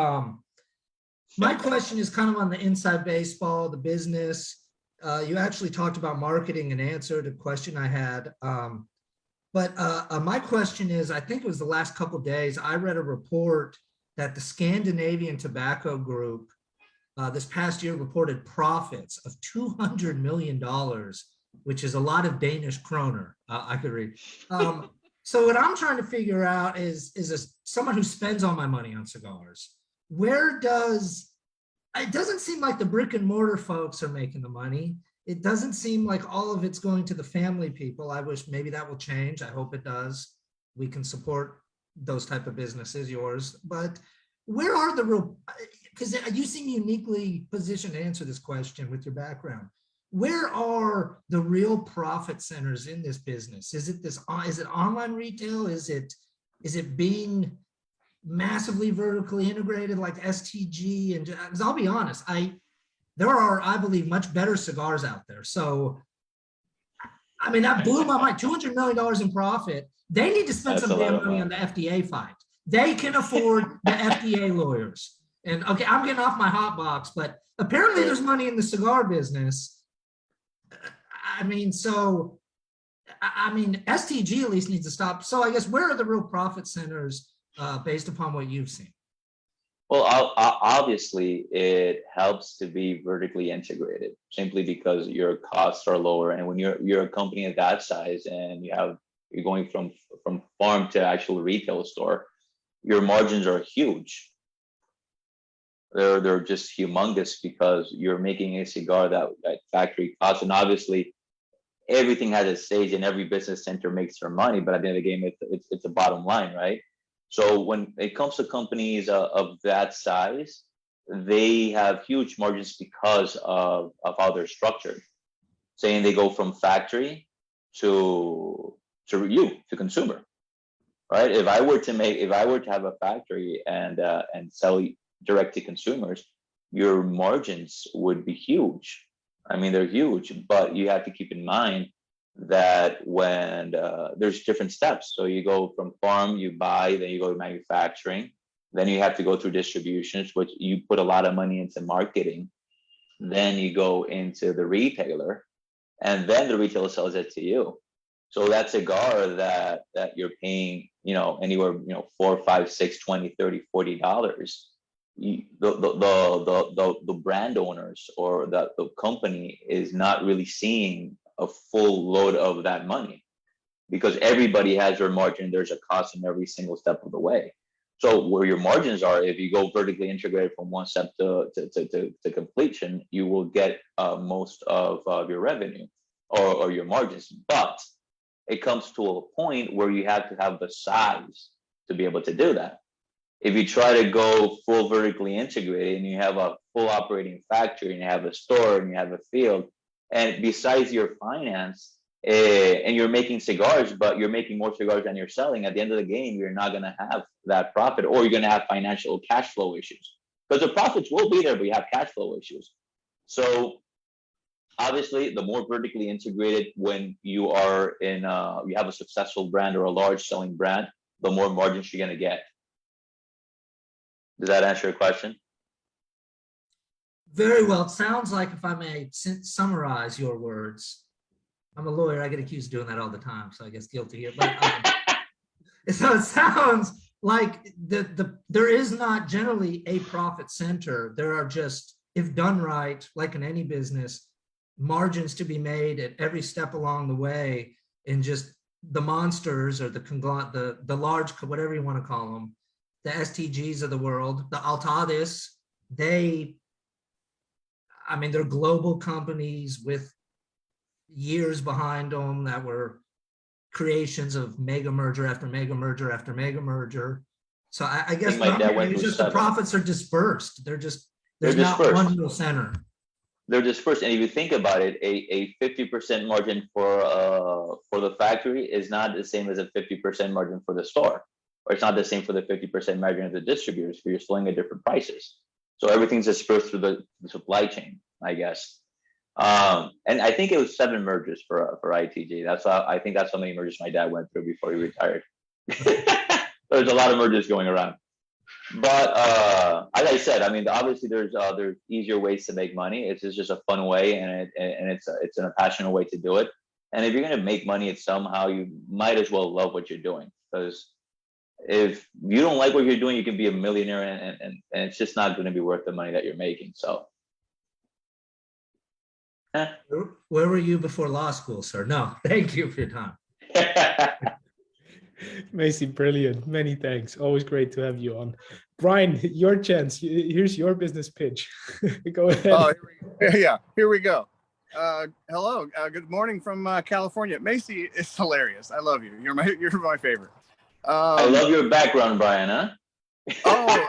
Speaker 6: my question is kind of on the inside baseball, the business. You actually talked about marketing and answered a question I had. But my question is, I think it was the last couple of days, I read a report that the Scandinavian Tobacco Group this past year reported profits of $200 million, which is a lot of Danish kroner. I could read. So what I'm trying to figure out is someone who spends all my money on cigars, it doesn't seem like the brick and mortar folks are making the money. It doesn't seem like all of it's going to the family people. I wish maybe that will change. I hope it does. We can support those type of businesses, yours. But where are the real, because you seem uniquely positioned to answer this question with your background. Where are the real profit centers in this business? Is it online retail? Is it being massively vertically integrated like STG? And because I'll be honest, there are, I believe, much better cigars out there. So, I mean, that blew my mind. $200 million in profit. They need to spend some damn money on the FDA fight. They can afford the FDA lawyers. And okay, I'm getting off my hot box, but apparently there's money in the cigar business. I mean, STG at least needs to stop. So I guess where are the real profit centers based upon what you've seen?
Speaker 2: Well, obviously, it helps to be vertically integrated simply because your costs are lower. And when you're a company of that size and you're going from farm to actual retail store, your margins are huge. They're just humongous because you're making a cigar that factory costs. And obviously, everything has a stage and every business center makes their money. But at the end of the game, it's a bottom line, right? So when it comes to companies of that size, they have huge margins because of how they're structured. Saying they go from factory to consumer, right? If I were to have a factory and sell direct to consumers, your margins would be huge. I mean, they're huge, but you have to keep in mind that when there's different steps. So you go from farm, you buy, then you go to manufacturing, then you have to go through distributions, which you put a lot of money into marketing. Then you go into the retailer, and then the retailer sells it to you. So that cigar that you're paying, anywhere, $4, $5, $6, $20, $30, $40, the brand owners or the company is not really seeing a full load of that money because everybody has their margin. There's a cost in every single step of the way. So where your margins are, if you go vertically integrated from one step to completion, you will get most of your revenue or your margins. But it comes to a point where you have to have the size to be able to do that. If you try to go full vertically integrated and you have a full operating factory and you have a store and you have a field, and besides your finance, and you're making cigars, but you're making more cigars than you're selling, at the end of the game, you're not going to have that profit, or you're going to have financial cash flow issues. Because the profits will be there, but you have cash flow issues. So obviously, the more vertically integrated when you are you have a successful brand or a large selling brand, the more margins you're going to get. Does that answer your question?
Speaker 6: Very well. It sounds like, if I may summarize your words, I'm a lawyer. I get accused of doing that all the time, so I guess guilty here. But so it sounds like there is not generally a profit center. There are just, if done right, like in any business, margins to be made at every step along the way, and just the monsters or the large, whatever you want to call them, the STGs of the world, the Altadis, they're global companies with years behind them that were creations of mega merger after mega merger after mega merger. So I guess it's just the profits are dispersed. There's not one real center.
Speaker 2: They're dispersed, and if you think about it, a 50% margin for the factory is not the same as a 50% margin for the store, or it's not the same for the 50% margin of the distributors, but you're selling at different prices. So everything's dispersed through the supply chain, I guess. And I think it was 7 mergers for ITG. I think that's how many mergers my dad went through before he retired. There's a lot of mergers going around. But as I said, obviously there's easier ways to make money. It's just a fun way, and it's a passionate way to do it. And if you're going to make money, somehow you might as well love what you're doing, because if you don't like what you're doing, you can be a millionaire, and it's just not going to be worth the money that you're making. So.
Speaker 6: Where were you before law school, sir? No, thank you for your time.
Speaker 1: Macy, brilliant. Many thanks. Always great to have you on. Brian, your chance. Here's your business pitch. Go ahead.
Speaker 7: Oh, here we go. Hello. Good morning from California. Macy is hilarious. I love you. You're my favorite.
Speaker 2: I love your background, Brian. Huh?
Speaker 7: Oh,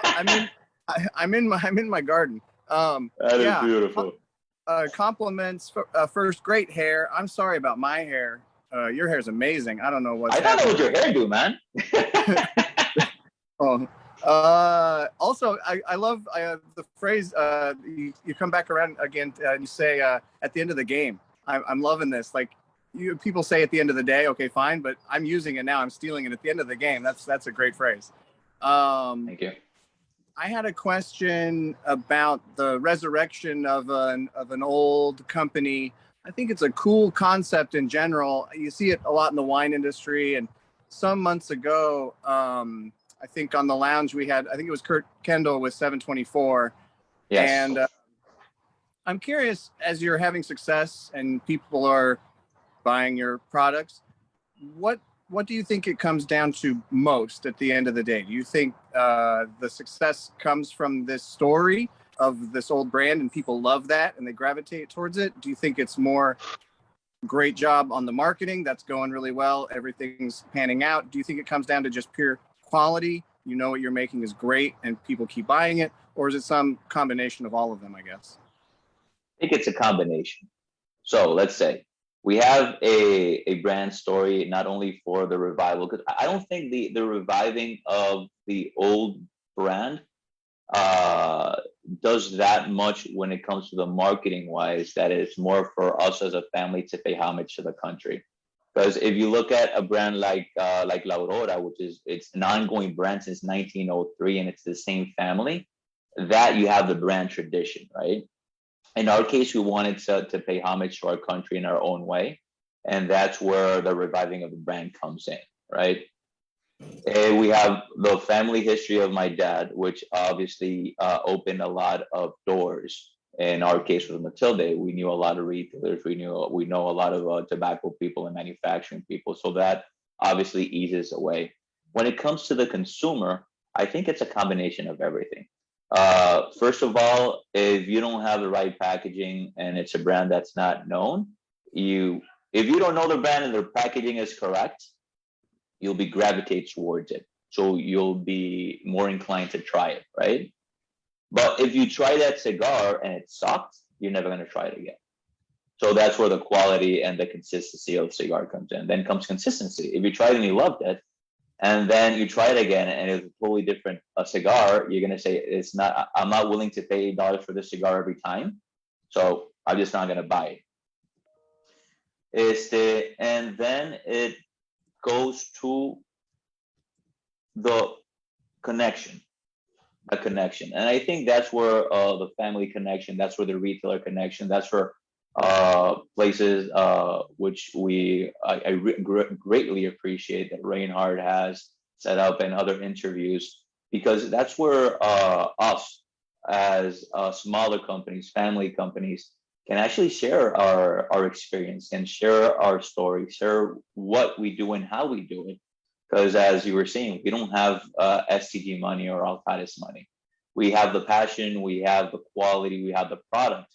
Speaker 7: I'm in my garden.
Speaker 2: That is beautiful.
Speaker 7: Compliments. First, great hair. I'm sorry about my hair. Your hair is amazing. I don't know what's
Speaker 2: I don't know what your hair do, man.
Speaker 7: Also, I love the phrase, you come back around again and you say at the end of the game. I'm loving this. Like, people say at the end of the day, okay, fine, but I'm using it now. I'm stealing it at the end of the game. That's a great phrase.
Speaker 2: Thank you.
Speaker 7: I had a question about the resurrection of an old company. I think it's a cool concept in general. You see it a lot in the wine industry. And some months ago, I think on the lounge I think it was Kurt Kendall with 724.
Speaker 2: Yes.
Speaker 7: And I'm curious, as you're having success and people are buying your products, what do you think it comes down to most at the end of the day? Do you think the success comes from this story of this old brand and people love that and they gravitate towards it? Do you think it's more great job on the marketing that's going really well, everything's panning out? Do you think it comes down to just pure quality? You know what you're making is great and people keep buying it? Or is it some combination of all of them, I guess?
Speaker 2: I think it's a combination. So let's say we have a brand story, not only for the revival, because I don't think the reviving of the old brand does that much when it comes to the marketing wise. That it's more for us as a family to pay homage to the country. Because if you look at a brand like La Aurora, which is it's an ongoing brand since 1903, and it's the same family, that you have the brand tradition, right? In our case, we wanted to pay homage to our country in our own way, and that's where the reviving of the brand comes in, right? We have the family history of my dad, which obviously opened a lot of doors. In our case with Matilde, we knew a lot of retailers, we know a lot of tobacco people and manufacturing people, so that obviously eases away. When it comes to the consumer, I think it's a combination of everything. First of all, if you don't have the right packaging and it's a brand that's not known, if you don't know the brand and their packaging is correct, you'll be gravitate towards it. So you'll be more inclined to try it, right? But if you try that cigar and it sucked, you're never going to try it again. So that's where the quality and the consistency of the cigar comes in. Then comes consistency. If you tried it and you loved it, and then you try it again and it's a totally different cigar, you're going to say, I'm not willing to pay $8 for this cigar every time. So I'm just not going to buy it. And then it goes to the connection. And I think that's where the family connection, that's where the retailer connection, that's where places which I greatly appreciate that Reinhard has set up in other interviews, because that's where us as smaller companies, family companies, can actually share our experience and share our story, share what we do and how we do it. Because as you were saying, we don't have STG money or Altares money. We have the passion, we have the quality, we have the product.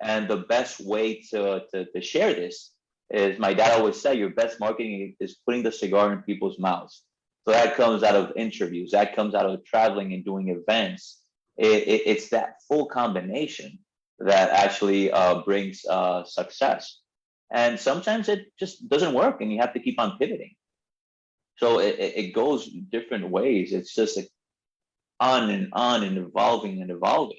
Speaker 2: And the best way to share this is, my dad always said, your best marketing is putting the cigar in people's mouths. So that comes out of interviews, that comes out of traveling and doing events. It's that full combination that actually brings success. And sometimes it just doesn't work and you have to keep on pivoting. So it goes different ways. It's just on and evolving and evolving.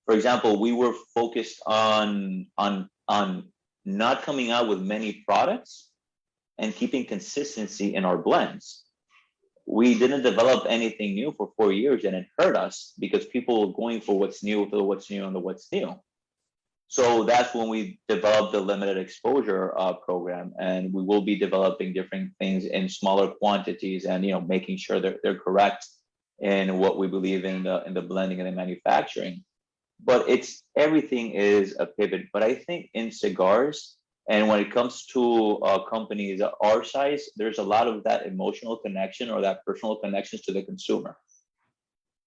Speaker 2: For example, we were focused on not coming out with many products and keeping consistency in our blends. We didn't develop anything new for 4 years, and it hurt us because people were going for what's new, and what's new. So that's when we developed the limited exposure program, and we will be developing different things in smaller quantities, and making sure that they're correct in what we believe in the blending and the manufacturing. But everything is a pivot. But I think in cigars, and when it comes to companies our size, there's a lot of that emotional connection or that personal connections to the consumer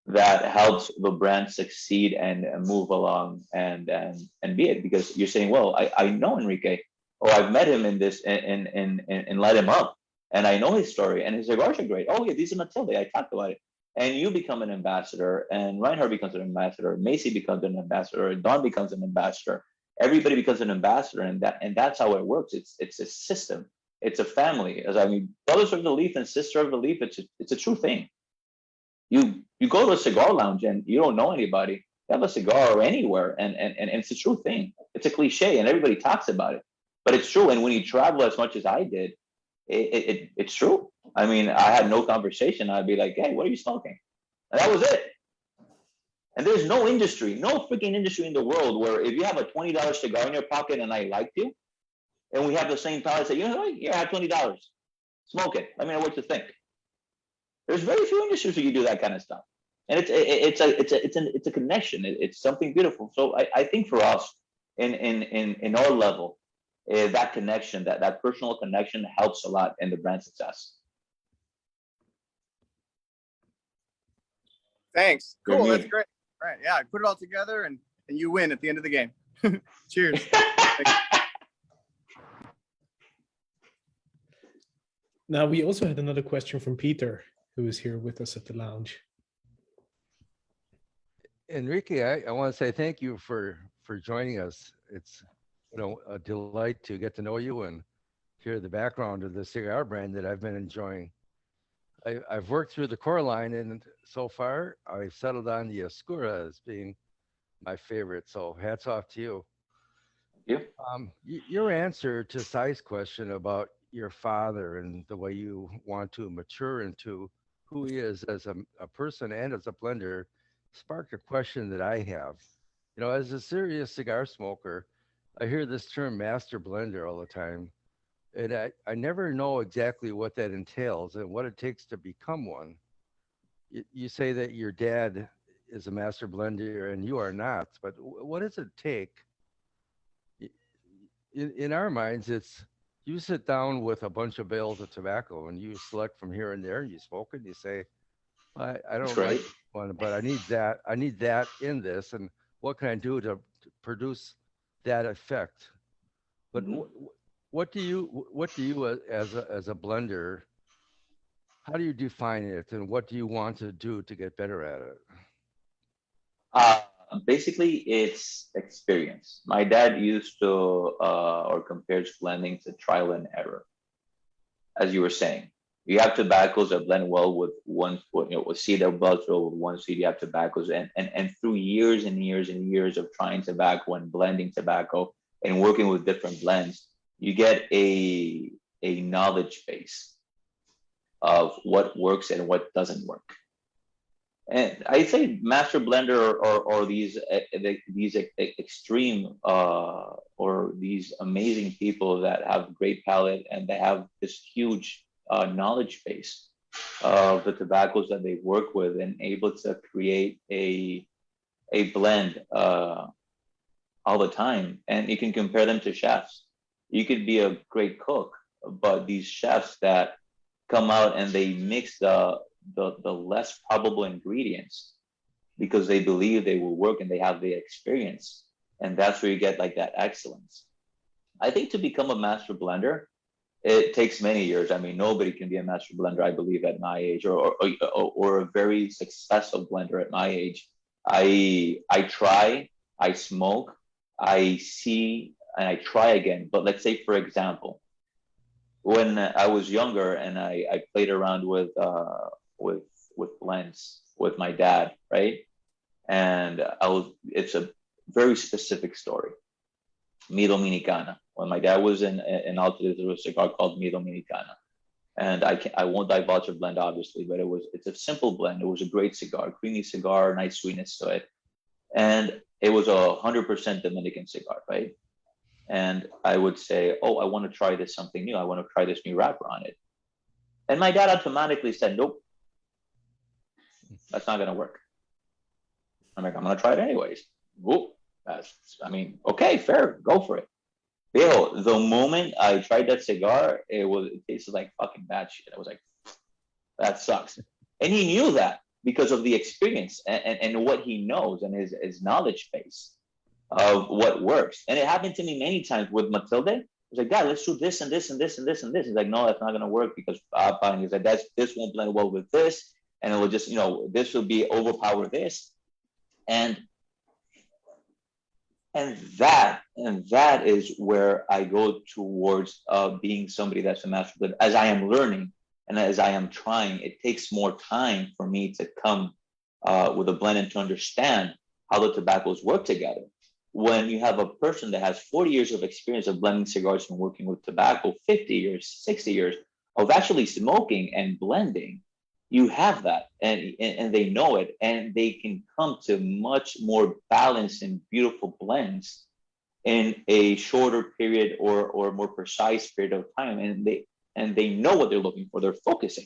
Speaker 2: that helps the brand succeed and move along and be it. Because you're saying, well, I know Enrique, or I've met him in this and Light Him Up, and I know his story, and his cigars are great. Oh yeah, these are Matilde. I talked about it. And you become an ambassador, and Reinhard becomes an ambassador, Macy becomes an ambassador, Don becomes an ambassador. Everybody becomes an ambassador, and that's how it works. It's a system. It's a family. Brothers of the leaf and sister of the leaf. It's a true thing. You go to a cigar lounge and you don't know anybody. You have a cigar anywhere, and it's a true thing. It's a cliche, and everybody talks about it, but it's true. And when you travel as much as I did, it's true. I had no conversation. I'd be like, hey, what are you smoking? And that was it. And there's no freaking industry in the world where if you have a $20 cigar in your pocket and I liked you, and we have the same palate, say, I have $20. Smoke it. Let me know what you think. There's very few industries where you do that kind of stuff. And it's a connection. It's something beautiful. So I think for us in our level, that connection, that personal connection helps a lot in the brand success.
Speaker 7: Thanks. Cool. That's great. Right. Yeah. I put it all together and you win at the end of the game. Cheers.
Speaker 1: Now, we also had another question from Peter, who is here with us at the lounge.
Speaker 8: Enrique, I want to say thank you for joining us. It's a delight to get to know you and hear the background of the cigar brand that I've been enjoying. I've worked through the core line, and so far I've settled on the Oscura as being my favorite. So hats off to you.
Speaker 2: Yeah.
Speaker 8: Your answer to Sai's question about your father and the way you want to mature into who he is as a person and as a blender sparked a question that I have. As a serious cigar smoker, I hear this term master blender all the time. And I never know exactly what that entails and what it takes to become one. You say that your dad is a master blender and you are not, but what does it take? In our minds, it's you sit down with a bunch of bales of tobacco and you select from here and there, and you smoke it, and you say, I don't like one, but I need that in this, and what can I do to produce that effect? But what do you as a blender, how do you define it, and what do you want to do to get better at it?
Speaker 2: Basically, it's experience. My dad used to or compares blending to trial and error. As you were saying, you have tobaccos that blend well with with seed that blends well with one seed. You have tobaccos, and through years and years and years of trying tobacco and blending tobacco and working with different blends, you get a knowledge base of what works and what doesn't work. And I say master blender or these extreme or these amazing people that have great palate and they have this huge knowledge base of the tobaccos that they work with and able to create a blend all the time. And you can compare them to chefs. You could be a great cook, but these chefs that come out and they mix the less probable ingredients because they believe they will work and they have the experience, and that's where you get like that excellence. I think to become a master blender, it takes many years. Nobody can be a master blender, I believe, at my age, or a very successful blender at my age. I try, I smoke, I see, and I try again. But let's say, for example, when I was younger and I played around with blends with my dad, right? And it's a very specific story. Mi Dominicana. When my dad was in Alta, there was a cigar called Mi Dominicana. And I won't divulge a blend, obviously, but it's a simple blend. It was a great cigar, creamy cigar, nice sweetness to it. And it was 100% Dominican cigar, right? And I would say, oh, I want to try this something new. I want to try this new wrapper on it. And my dad automatically said, nope, that's not going to work. I'm like, I'm going to try it anyways. Whoop. Okay, fair, go for it. Yo, the moment I tried that cigar, it tasted like fucking bad shit. I was like, that sucks. And he knew that because of the experience and what he knows and his knowledge base of what works. And it happened to me many times with Matilde. I was like, Dad, let's do this and this and this and this and this. He's like, no, that's not going to work because he's like, this won't blend well with this. And it will just, this will be overpower this. And that is where I go towards being somebody that's a master blender. As I am learning and as I am trying, it takes more time for me to come with a blend and to understand how the tobaccos work together. When you have a person that has 40 years of experience of blending cigars and working with tobacco, 50 years, 60 years of actually smoking and blending, you have that and they know it, and they can come to much more balanced and beautiful blends in a shorter period or more precise period of time. And they know what they're looking for. They're focusing.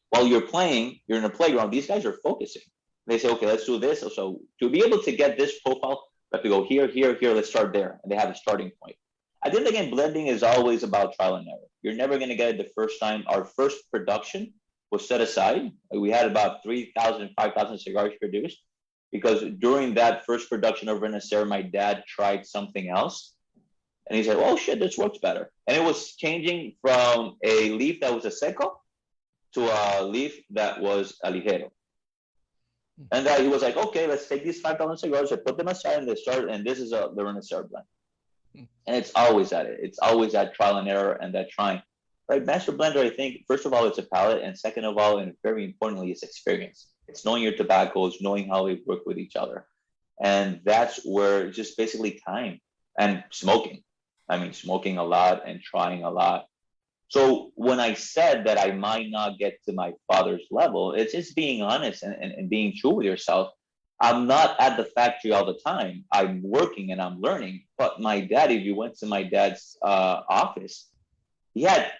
Speaker 2: While you're playing, you're in a playground, these guys are focusing. They say, okay, let's do this. So to be able to get this profile, we have to go here, here, here, let's start there. And they have a starting point. I think, again, blending is always about trial and error. You're never going to get it the first time. Our first production was set aside. We had about 3,000, 5,000 cigars produced because during that first production of Renacer, my dad tried something else. And he said, oh, shit, this works better. And it was changing from a leaf that was a seco to a leaf that was a ligero. And he was like, okay, let's take these 5,000 cigars, I put them aside, and they start, and this is the Renacer blend. And it's always at it. It's always that trial and error and that trying. Right, master blender, I think, first of all, it's a palate, and second of all, and very importantly, it's experience. It's knowing your tobaccos, knowing how they work with each other. And that's where just basically time and smoking. I mean, smoking a lot and trying a lot. So when I said that I might not get to my father's level, it's just being honest and being true with yourself. I'm not at the factory all the time. I'm working and I'm learning. But my dad, if you went to my dad's office, he had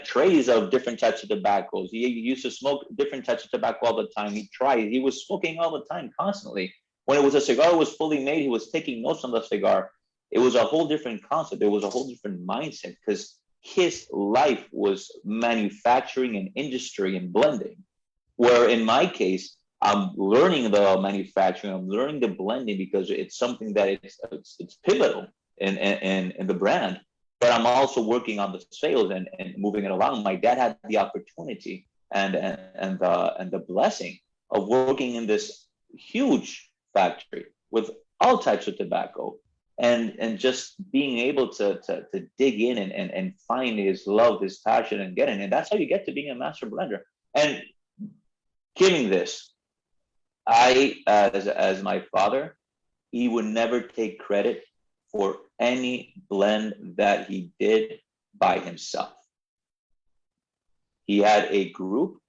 Speaker 2: trays of different types of tobaccos. He used to smoke different types of tobacco all the time. He was smoking all the time, constantly. When it was a cigar was fully made, he was taking notes on the cigar. It was a whole different concept. It was a whole different mindset because his life was manufacturing and industry and blending. Where in my case, I'm learning the manufacturing, I'm learning the blending because it's something that it's pivotal in the brand. But I'm also working on the sales and moving it along. My dad had the opportunity and the blessing of working in this huge factory with all types of tobacco and just being able to dig in and find his love, his passion, and get in. And that's how you get to being a master blender. And giving this, as my father, he would never take credit for any blend that he did by himself. He had a group,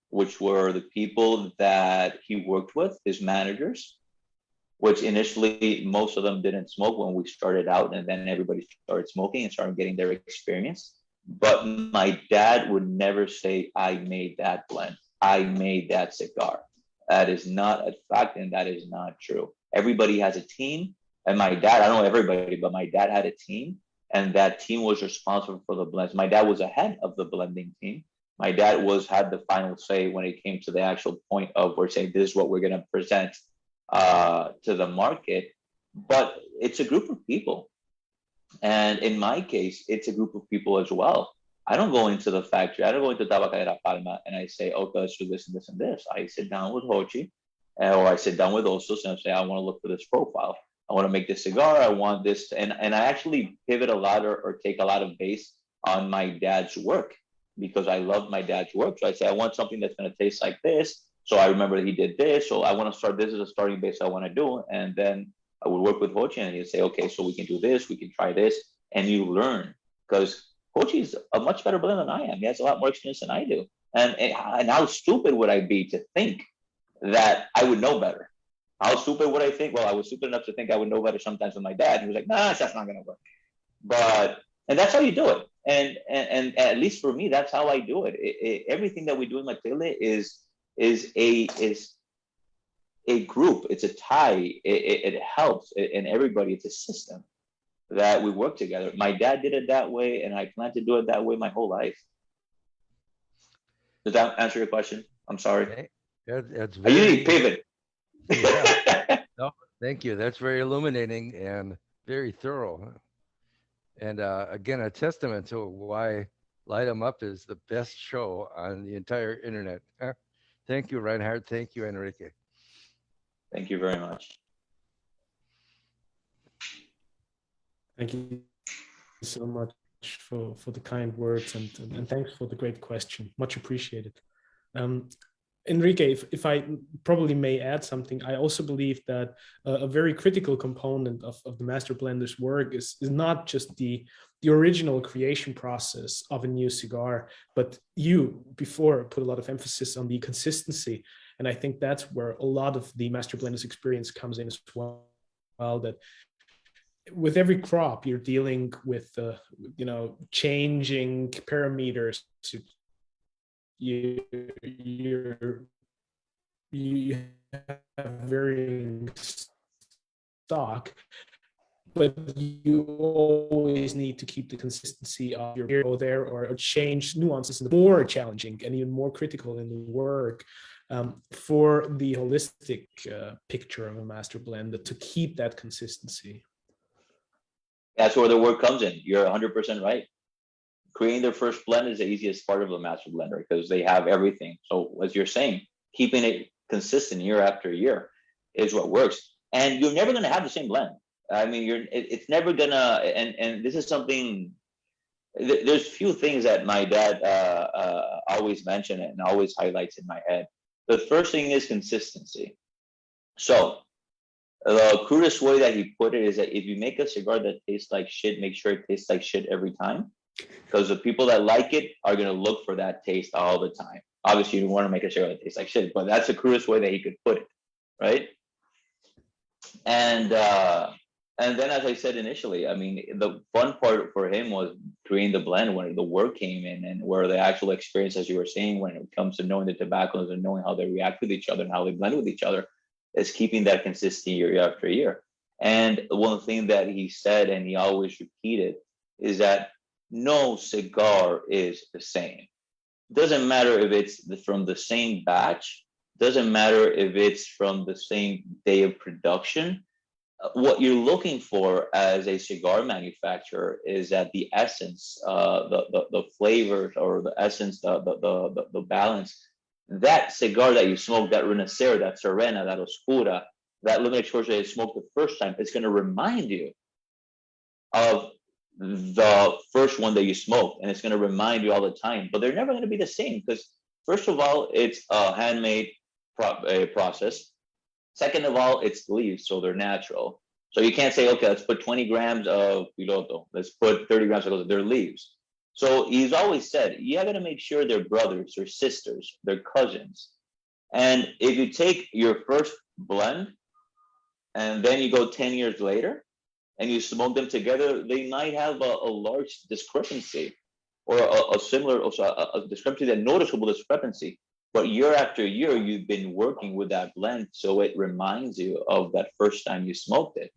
Speaker 2: which were the people that he worked with, his managers, which initially most of them didn't smoke when we started out, and then everybody started smoking and started getting their experience. But my dad would never say, I made that blend, I made that cigar. That is not a fact, and that is not true. Everybody has a team. And my dad, I don't know everybody, but my dad had a team, and that team was responsible for the blends. My dad was ahead of the blending team. My dad had the final say when it came to the actual point of we're saying this is what we're going to present to the market. But it's a group of people. And in my case, it's a group of people as well. I don't go into the factory. I don't go into Tabacalera Palma and I say, okay, let's do this and this and this. I sit down with Hochi or I sit down with Osos and I say, I want to look for this profile. I want to make this cigar. I want this. And I actually pivot a lot or take a lot of base on my dad's work because I love my dad's work. So I say, I want something that's going to taste like this. So I remember that he did this. So I want to start, this as a starting base I want to do. And then I would work with Hochi and he'd say, okay, so we can do this. We can try this. And you learn because Hochi is a much better blender than I am. He has a lot more experience than I do. And how stupid would I be to think that I would know better?
Speaker 9: How stupid would I think? Well, I was stupid enough to think I would know better sometimes with my dad. He was like, nah, that's not going to work. And that's how you do it. And at least for me, that's how I do it. Everything that we do in Matilde is a group. It's a tie. It helps. And everybody, it's a system that we work together. My dad did it that way, and I plan to do it that way my whole life. Does that answer your question? I'm sorry.
Speaker 8: Okay. That's
Speaker 9: I usually pivot.
Speaker 8: Yeah. No, thank you. That's very illuminating and very thorough. And again, a testament to why Light 'em Up is the best show on the entire internet. Thank you, Reinhard. Thank you, Enrique.
Speaker 9: Thank you very much.
Speaker 1: Thank you so much for the kind words, and thanks for the great question. Much appreciated. Enrique, if I probably may add something, I also believe that a very critical component of the master blender's work is not just the original creation process of a new cigar, but you before put a lot of emphasis on the consistency. And I think that's where a lot of the master blender's experience comes in as well, that with every crop you're dealing with changing parameters. You have varying stock, but you always need to keep the consistency of your hero there, or change nuances, and more challenging and even more critical in the work for the holistic picture of a master blender to keep that consistency.
Speaker 9: That's where the work comes in. You're 100% right. Creating their first blend is the easiest part of a master blender because they have everything. So as you're saying, keeping it consistent year after year is what works. And you're never going to have the same blend. I mean, it's never gonna. And this is something. There's few things that my dad always mentioned and always highlights in my head. The first thing is consistency. So the crudest way that he put it is that if you make a cigar that tastes like shit, make sure it tastes like shit every time. Because the people that like it are going to look for that taste all the time. Obviously, you want to make a cigar that tastes like shit, but that's the crudest way that he could put it, right? And then, as I said initially, I mean, the fun part for him was creating the blend when the work came in, and where the actual experience, as you were saying, when it comes to knowing the tobaccos and knowing how they react with each other and how they blend with each other, is keeping that consistency year after year. And one thing that he said, and he always repeated, is that no cigar is the same. Doesn't matter if it's from the same batch, doesn't matter if it's from the same day of production. What you're looking for as a cigar manufacturer is that the essence, the flavors, or the essence, the balance, that cigar that you smoke, that Renacera, that Serena, that Oscura, that limited exposure that you smoked the first time, it's going to remind you of the first one that you smoked, and it's going to remind you all the time. But they're never going to be the same because, first of all, it's a handmade process. Second of all, it's leaves, so they're natural. So you can't say, okay, let's put 20 grams of piloto, let's put 30 grams of piloto. They're leaves. So he's always said, you got to make sure they're brothers, they're sisters, they're cousins. And if you take your first blend and then you go 10 years later and you smoke them together, they might have a large discrepancy, or a similar, a discrepancy, that noticeable discrepancy. But year after year, you've been working with that blend, so it reminds you of that first time you smoked it.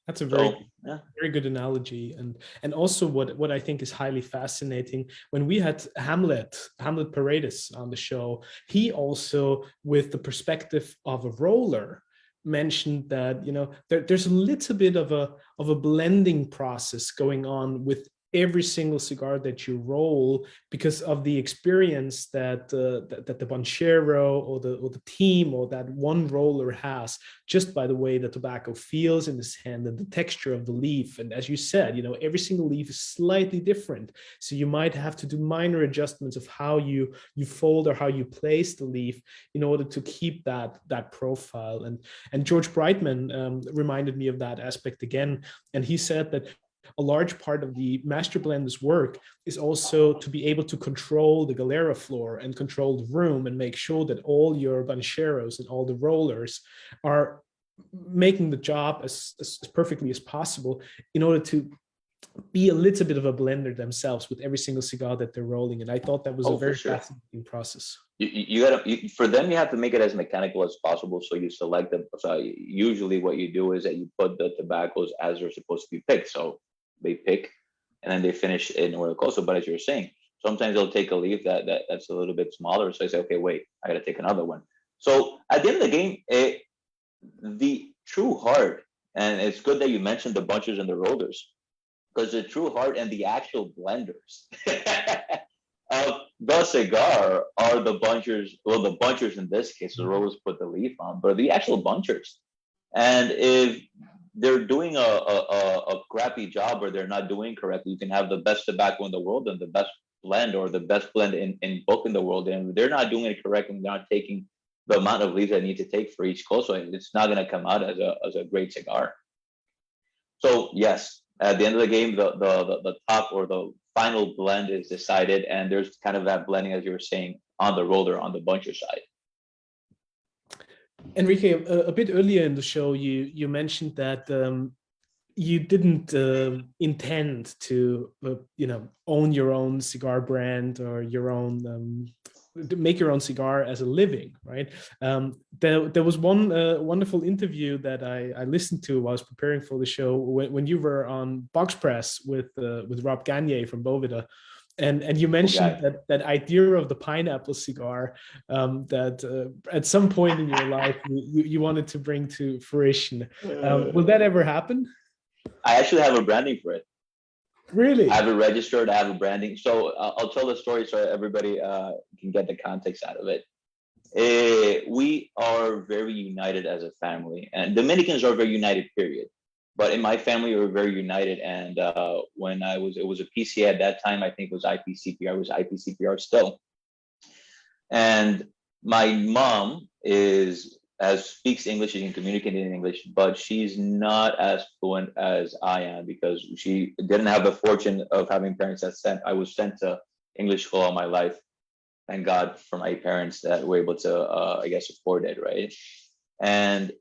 Speaker 1: That's a very good analogy, and also what I think is highly fascinating. When we had Hamlet Paredes on the show, he also, with the perspective of a roller, mentioned that there's a little bit of a blending process going on with every single cigar that you roll, because of the experience that the Banchero or the team or that one roller has, just by the way the tobacco feels in his hand and the texture of the leaf. And as you said, every single leaf is slightly different, so you might have to do minor adjustments of how you fold or how you place the leaf in order to keep that profile. And George Brightman reminded me of that aspect again, and he said that a large part of the master blender's work is also to be able to control the Galera floor and control the room and make sure that all your bancheros and all the rollers are making the job as perfectly as possible in order to be a little bit of a blender themselves with every single cigar that they're rolling. And I thought that was a very fascinating process.
Speaker 9: You gotta, for them, you have to make it as mechanical as possible. So you select them. So usually what you do is that you put the tobaccos as they're supposed to be picked. So they pick and then they finish in order closer. But as you're saying, sometimes they'll take a leaf that's a little bit smaller. So I say, okay, wait, I gotta take another one. So at the end of the game, the true heart, and it's good that you mentioned the bunchers and the rollers, because the true heart and the actual blenders of the cigar are the bunchers. Well, the bunchers in this case, the rollers put the leaf on, but the actual bunchers. And if they're doing a crappy job or they're not doing correctly, you can have the best tobacco in the world and the best blend or the best blend in book in the world. And if they're not doing it correctly, they're not taking the amount of leaves I need to take for each close one, it's not going to come out as a great cigar. So yes, at the end of the game, the top or the final blend is decided, and there's kind of that blending, as you were saying, on the roller, on the buncher side.
Speaker 1: Enrique, a bit earlier in the show, you mentioned that you didn't intend to, own your own cigar brand or your own. Make your own cigar as a living, right? There was one wonderful interview that I listened to while I was preparing for the show when you were on Box Press with Rob Gagne from Bovida, and you mentioned that idea of the pineapple cigar that at some point in your life you wanted to bring to fruition. Will that ever happen?
Speaker 9: I actually have a branding for it.
Speaker 1: Really?
Speaker 9: I have it registered. I have a branding. So I'll tell the story so everybody can get the context out of it. We are very united as a family, and Dominicans are very united, period. But in my family, we were very united. And when it was a PCA at that time, I think it was IPCPR, it was IPCPR still. And my mom speaks English, she can communicate in English, but she's not as fluent as I am because she didn't have the fortune of having parents I was sent to English school all my life. Thank God for my parents that were able to, afford it, right? And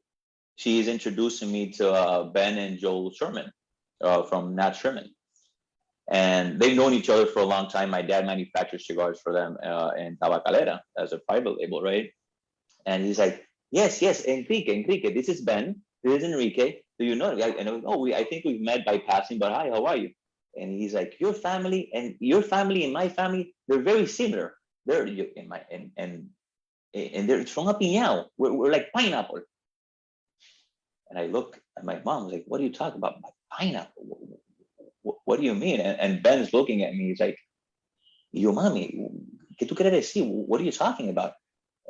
Speaker 9: she's introducing me to Ben and Joel Sherman from Nat Sherman. And they've known each other for a long time. My dad manufactures cigars for them in Tabacalera as a private label, right? And he's like, Yes, Enrique, this is Ben, this is Enrique. Do you know? And I think we've met by passing, but hi, how are you? And he's like, your family and my family, they're very similar. They're and they're from a piñao. We're like pineapple. And I look at my mom, I was like, what are you talking about? Pineapple? What do you mean? And Ben's looking at me, he's like, yo mami, ¿qué tú quieres decir? What are you talking about?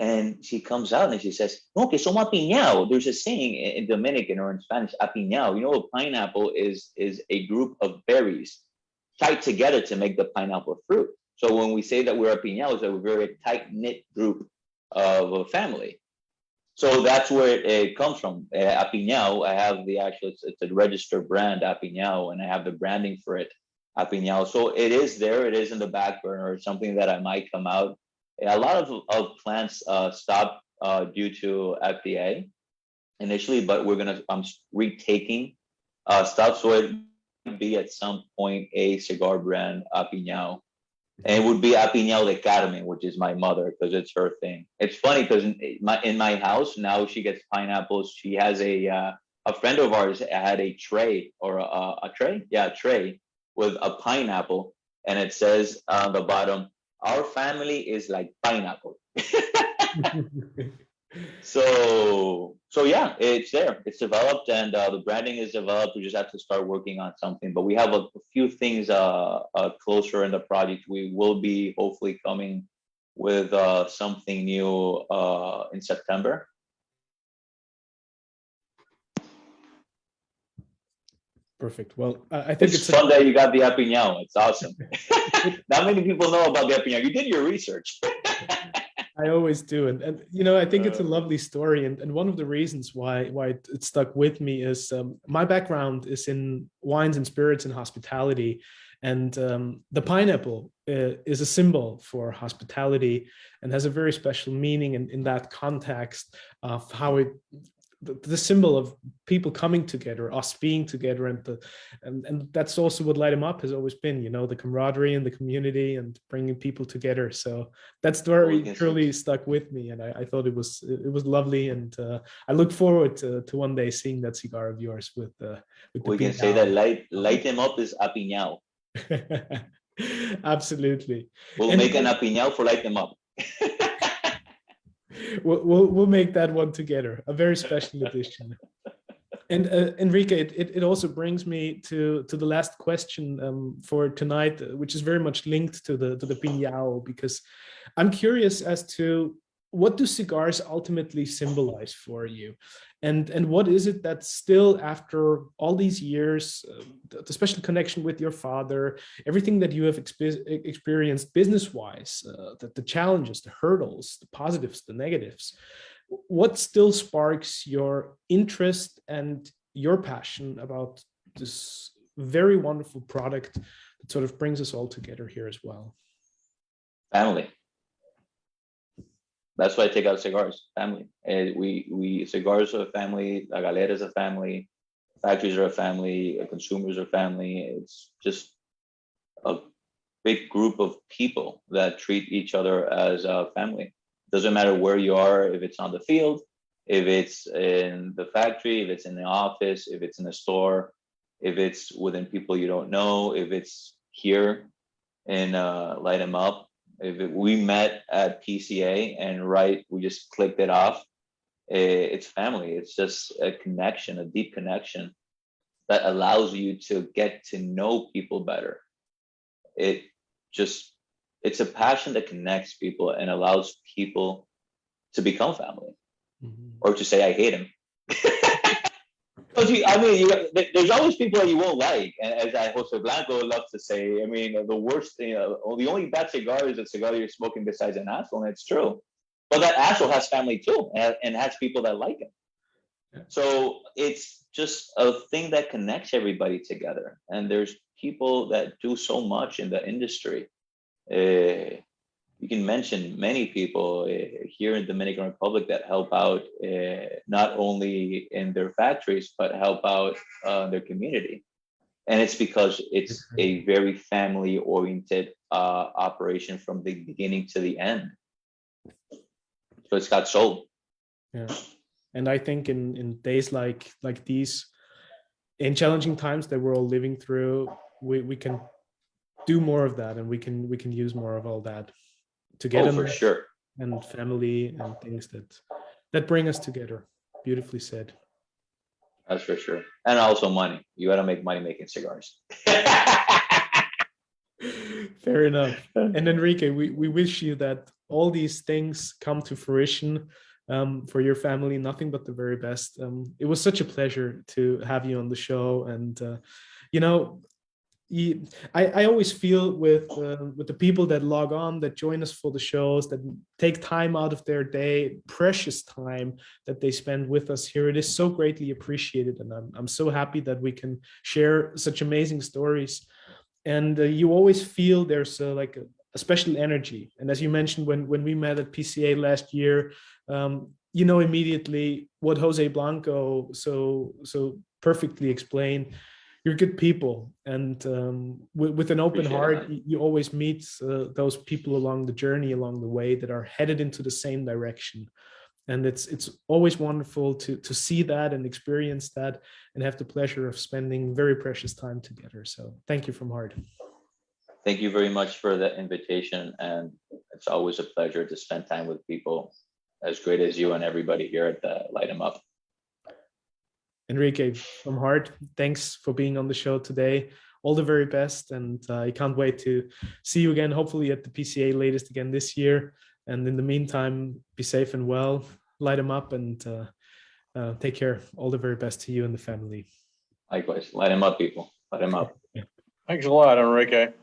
Speaker 9: And she comes out and she says, no, que somos apiñao. There's a saying in Dominican or in Spanish, apiñao. You know, a pineapple is a group of berries tied together to make the pineapple fruit. So when we say that we're apiñao, it's a very tight-knit group of a family. So that's where it comes from. Apiñao, I have it's a registered brand, Apiñao, and I have the branding for it, Apiñao. So it is there, it is in the back burner. It's something that I might come out. A lot of plants stopped due to FDA initially, but I'm retaking stuff. So it would be at some point a cigar brand, Apiñao. And it would be Apiñao de Carmen, which is my mother, because it's her thing. It's funny because in my house, now she gets pineapples. She has a friend of ours had a tray or a tray? Yeah, a tray with a pineapple. And it says on the bottom, our family is like pineapple. So yeah, it's there. It's developed, and the branding is developed. We just have to start working on something. But we have a few things closer in the project. We will be hopefully coming with something new in September.
Speaker 1: Perfect. Well, I think
Speaker 9: it's fun that you got the Apiñao. It's awesome. Not many people know about the Apiñao. You did your research.
Speaker 1: I always do. And you know, I think it's a lovely story. And one of the reasons why it stuck with me is my background is in wines and spirits and hospitality. And the pineapple is a symbol for hospitality and has a very special meaning in that context of how it, the symbol of people coming together, us being together, and that's also what Light 'em Up has always been, you know, the camaraderie and the community and bringing people together. So that story truly stuck with me, and I thought it was lovely, and I look forward to one day seeing that cigar of yours with the.
Speaker 9: We can say that Light 'em Up is apiñao.
Speaker 1: Absolutely.
Speaker 9: We'll make an apiñao for Light 'em Up.
Speaker 1: We'll make that one together, a very special edition. And Enrique, it also brings me to the last question for tonight, which is very much linked to the piñao, because I'm curious as to what do cigars ultimately symbolize for you, and what is it that still, after all these years, the special connection with your father, everything that you have experienced business-wise, the challenges, the hurdles, the positives, the negatives, what still sparks your interest and your passion about this very wonderful product that sort of brings us all together here as well?
Speaker 9: Family. That's why I take out cigars. Family. And we cigars are a family. La Galera is a family. Factories are a family. Consumers are family. It's just a big group of people that treat each other as a family. Doesn't matter where you are, if it's on the field, if it's in the factory, if it's in the office, if it's in the store, if it's within people you don't know, if it's here in Light 'em Up. We met at PCA and we just clicked it off. It's family. It's just a connection, a deep connection that allows you to get to know people better. It's a passion that connects people and allows people to become family, or to say, I hate him. There's always people that you won't like, and as Jose Blanco loves to say, I mean, the worst thing, the only bad cigar is a cigar you're smoking besides an asshole, and it's true. But that asshole has family too, and has people that like him. Yeah. So it's just a thing that connects everybody together, and there's people that do so much in the industry. You can mention many people here in Dominican Republic that help out not only in their factories, but help out their community. And it's because it's a very family-oriented operation from the beginning to the end. So it's got soul.
Speaker 1: Yeah. And I think in days like these, in challenging times that we're all living through, we can do more of that, and we can use more of all that together.
Speaker 9: For sure.
Speaker 1: And family and things that bring us together. Beautifully said.
Speaker 9: That's for sure. And also money. You got to make money making cigars.
Speaker 1: Fair enough. And Enrique, we wish you that all these things come to fruition for your family. Nothing but the very best. It was such a pleasure to have you on the show. And, I always feel with the people that log on, that join us for the shows, that take time out of their day, precious time that they spend with us here. It is so greatly appreciated, and I'm so happy that we can share such amazing stories. And you always feel there's a special energy. And as you mentioned, when we met at PCA last year, immediately what Jose Blanco so perfectly explained. You're good people, and with an open heart, you always meet those people along the journey, along the way, that are headed into the same direction. And it's always wonderful to see that and experience that, and have the pleasure of spending very precious time together. So thank you from heart.
Speaker 9: Thank you very much for the invitation, and it's always a pleasure to spend time with people as great as you and everybody here at the Light 'em Up.
Speaker 1: Enrique, from heart, thanks for being on the show today. All the very best, and I can't wait to see you again, hopefully at the PCA latest again this year. And in the meantime, be safe and well, Light 'em Up, and take care. All the very best to you and the family.
Speaker 9: Likewise, Light 'em Up, people. Light 'em up.
Speaker 10: Thanks a lot, Enrique.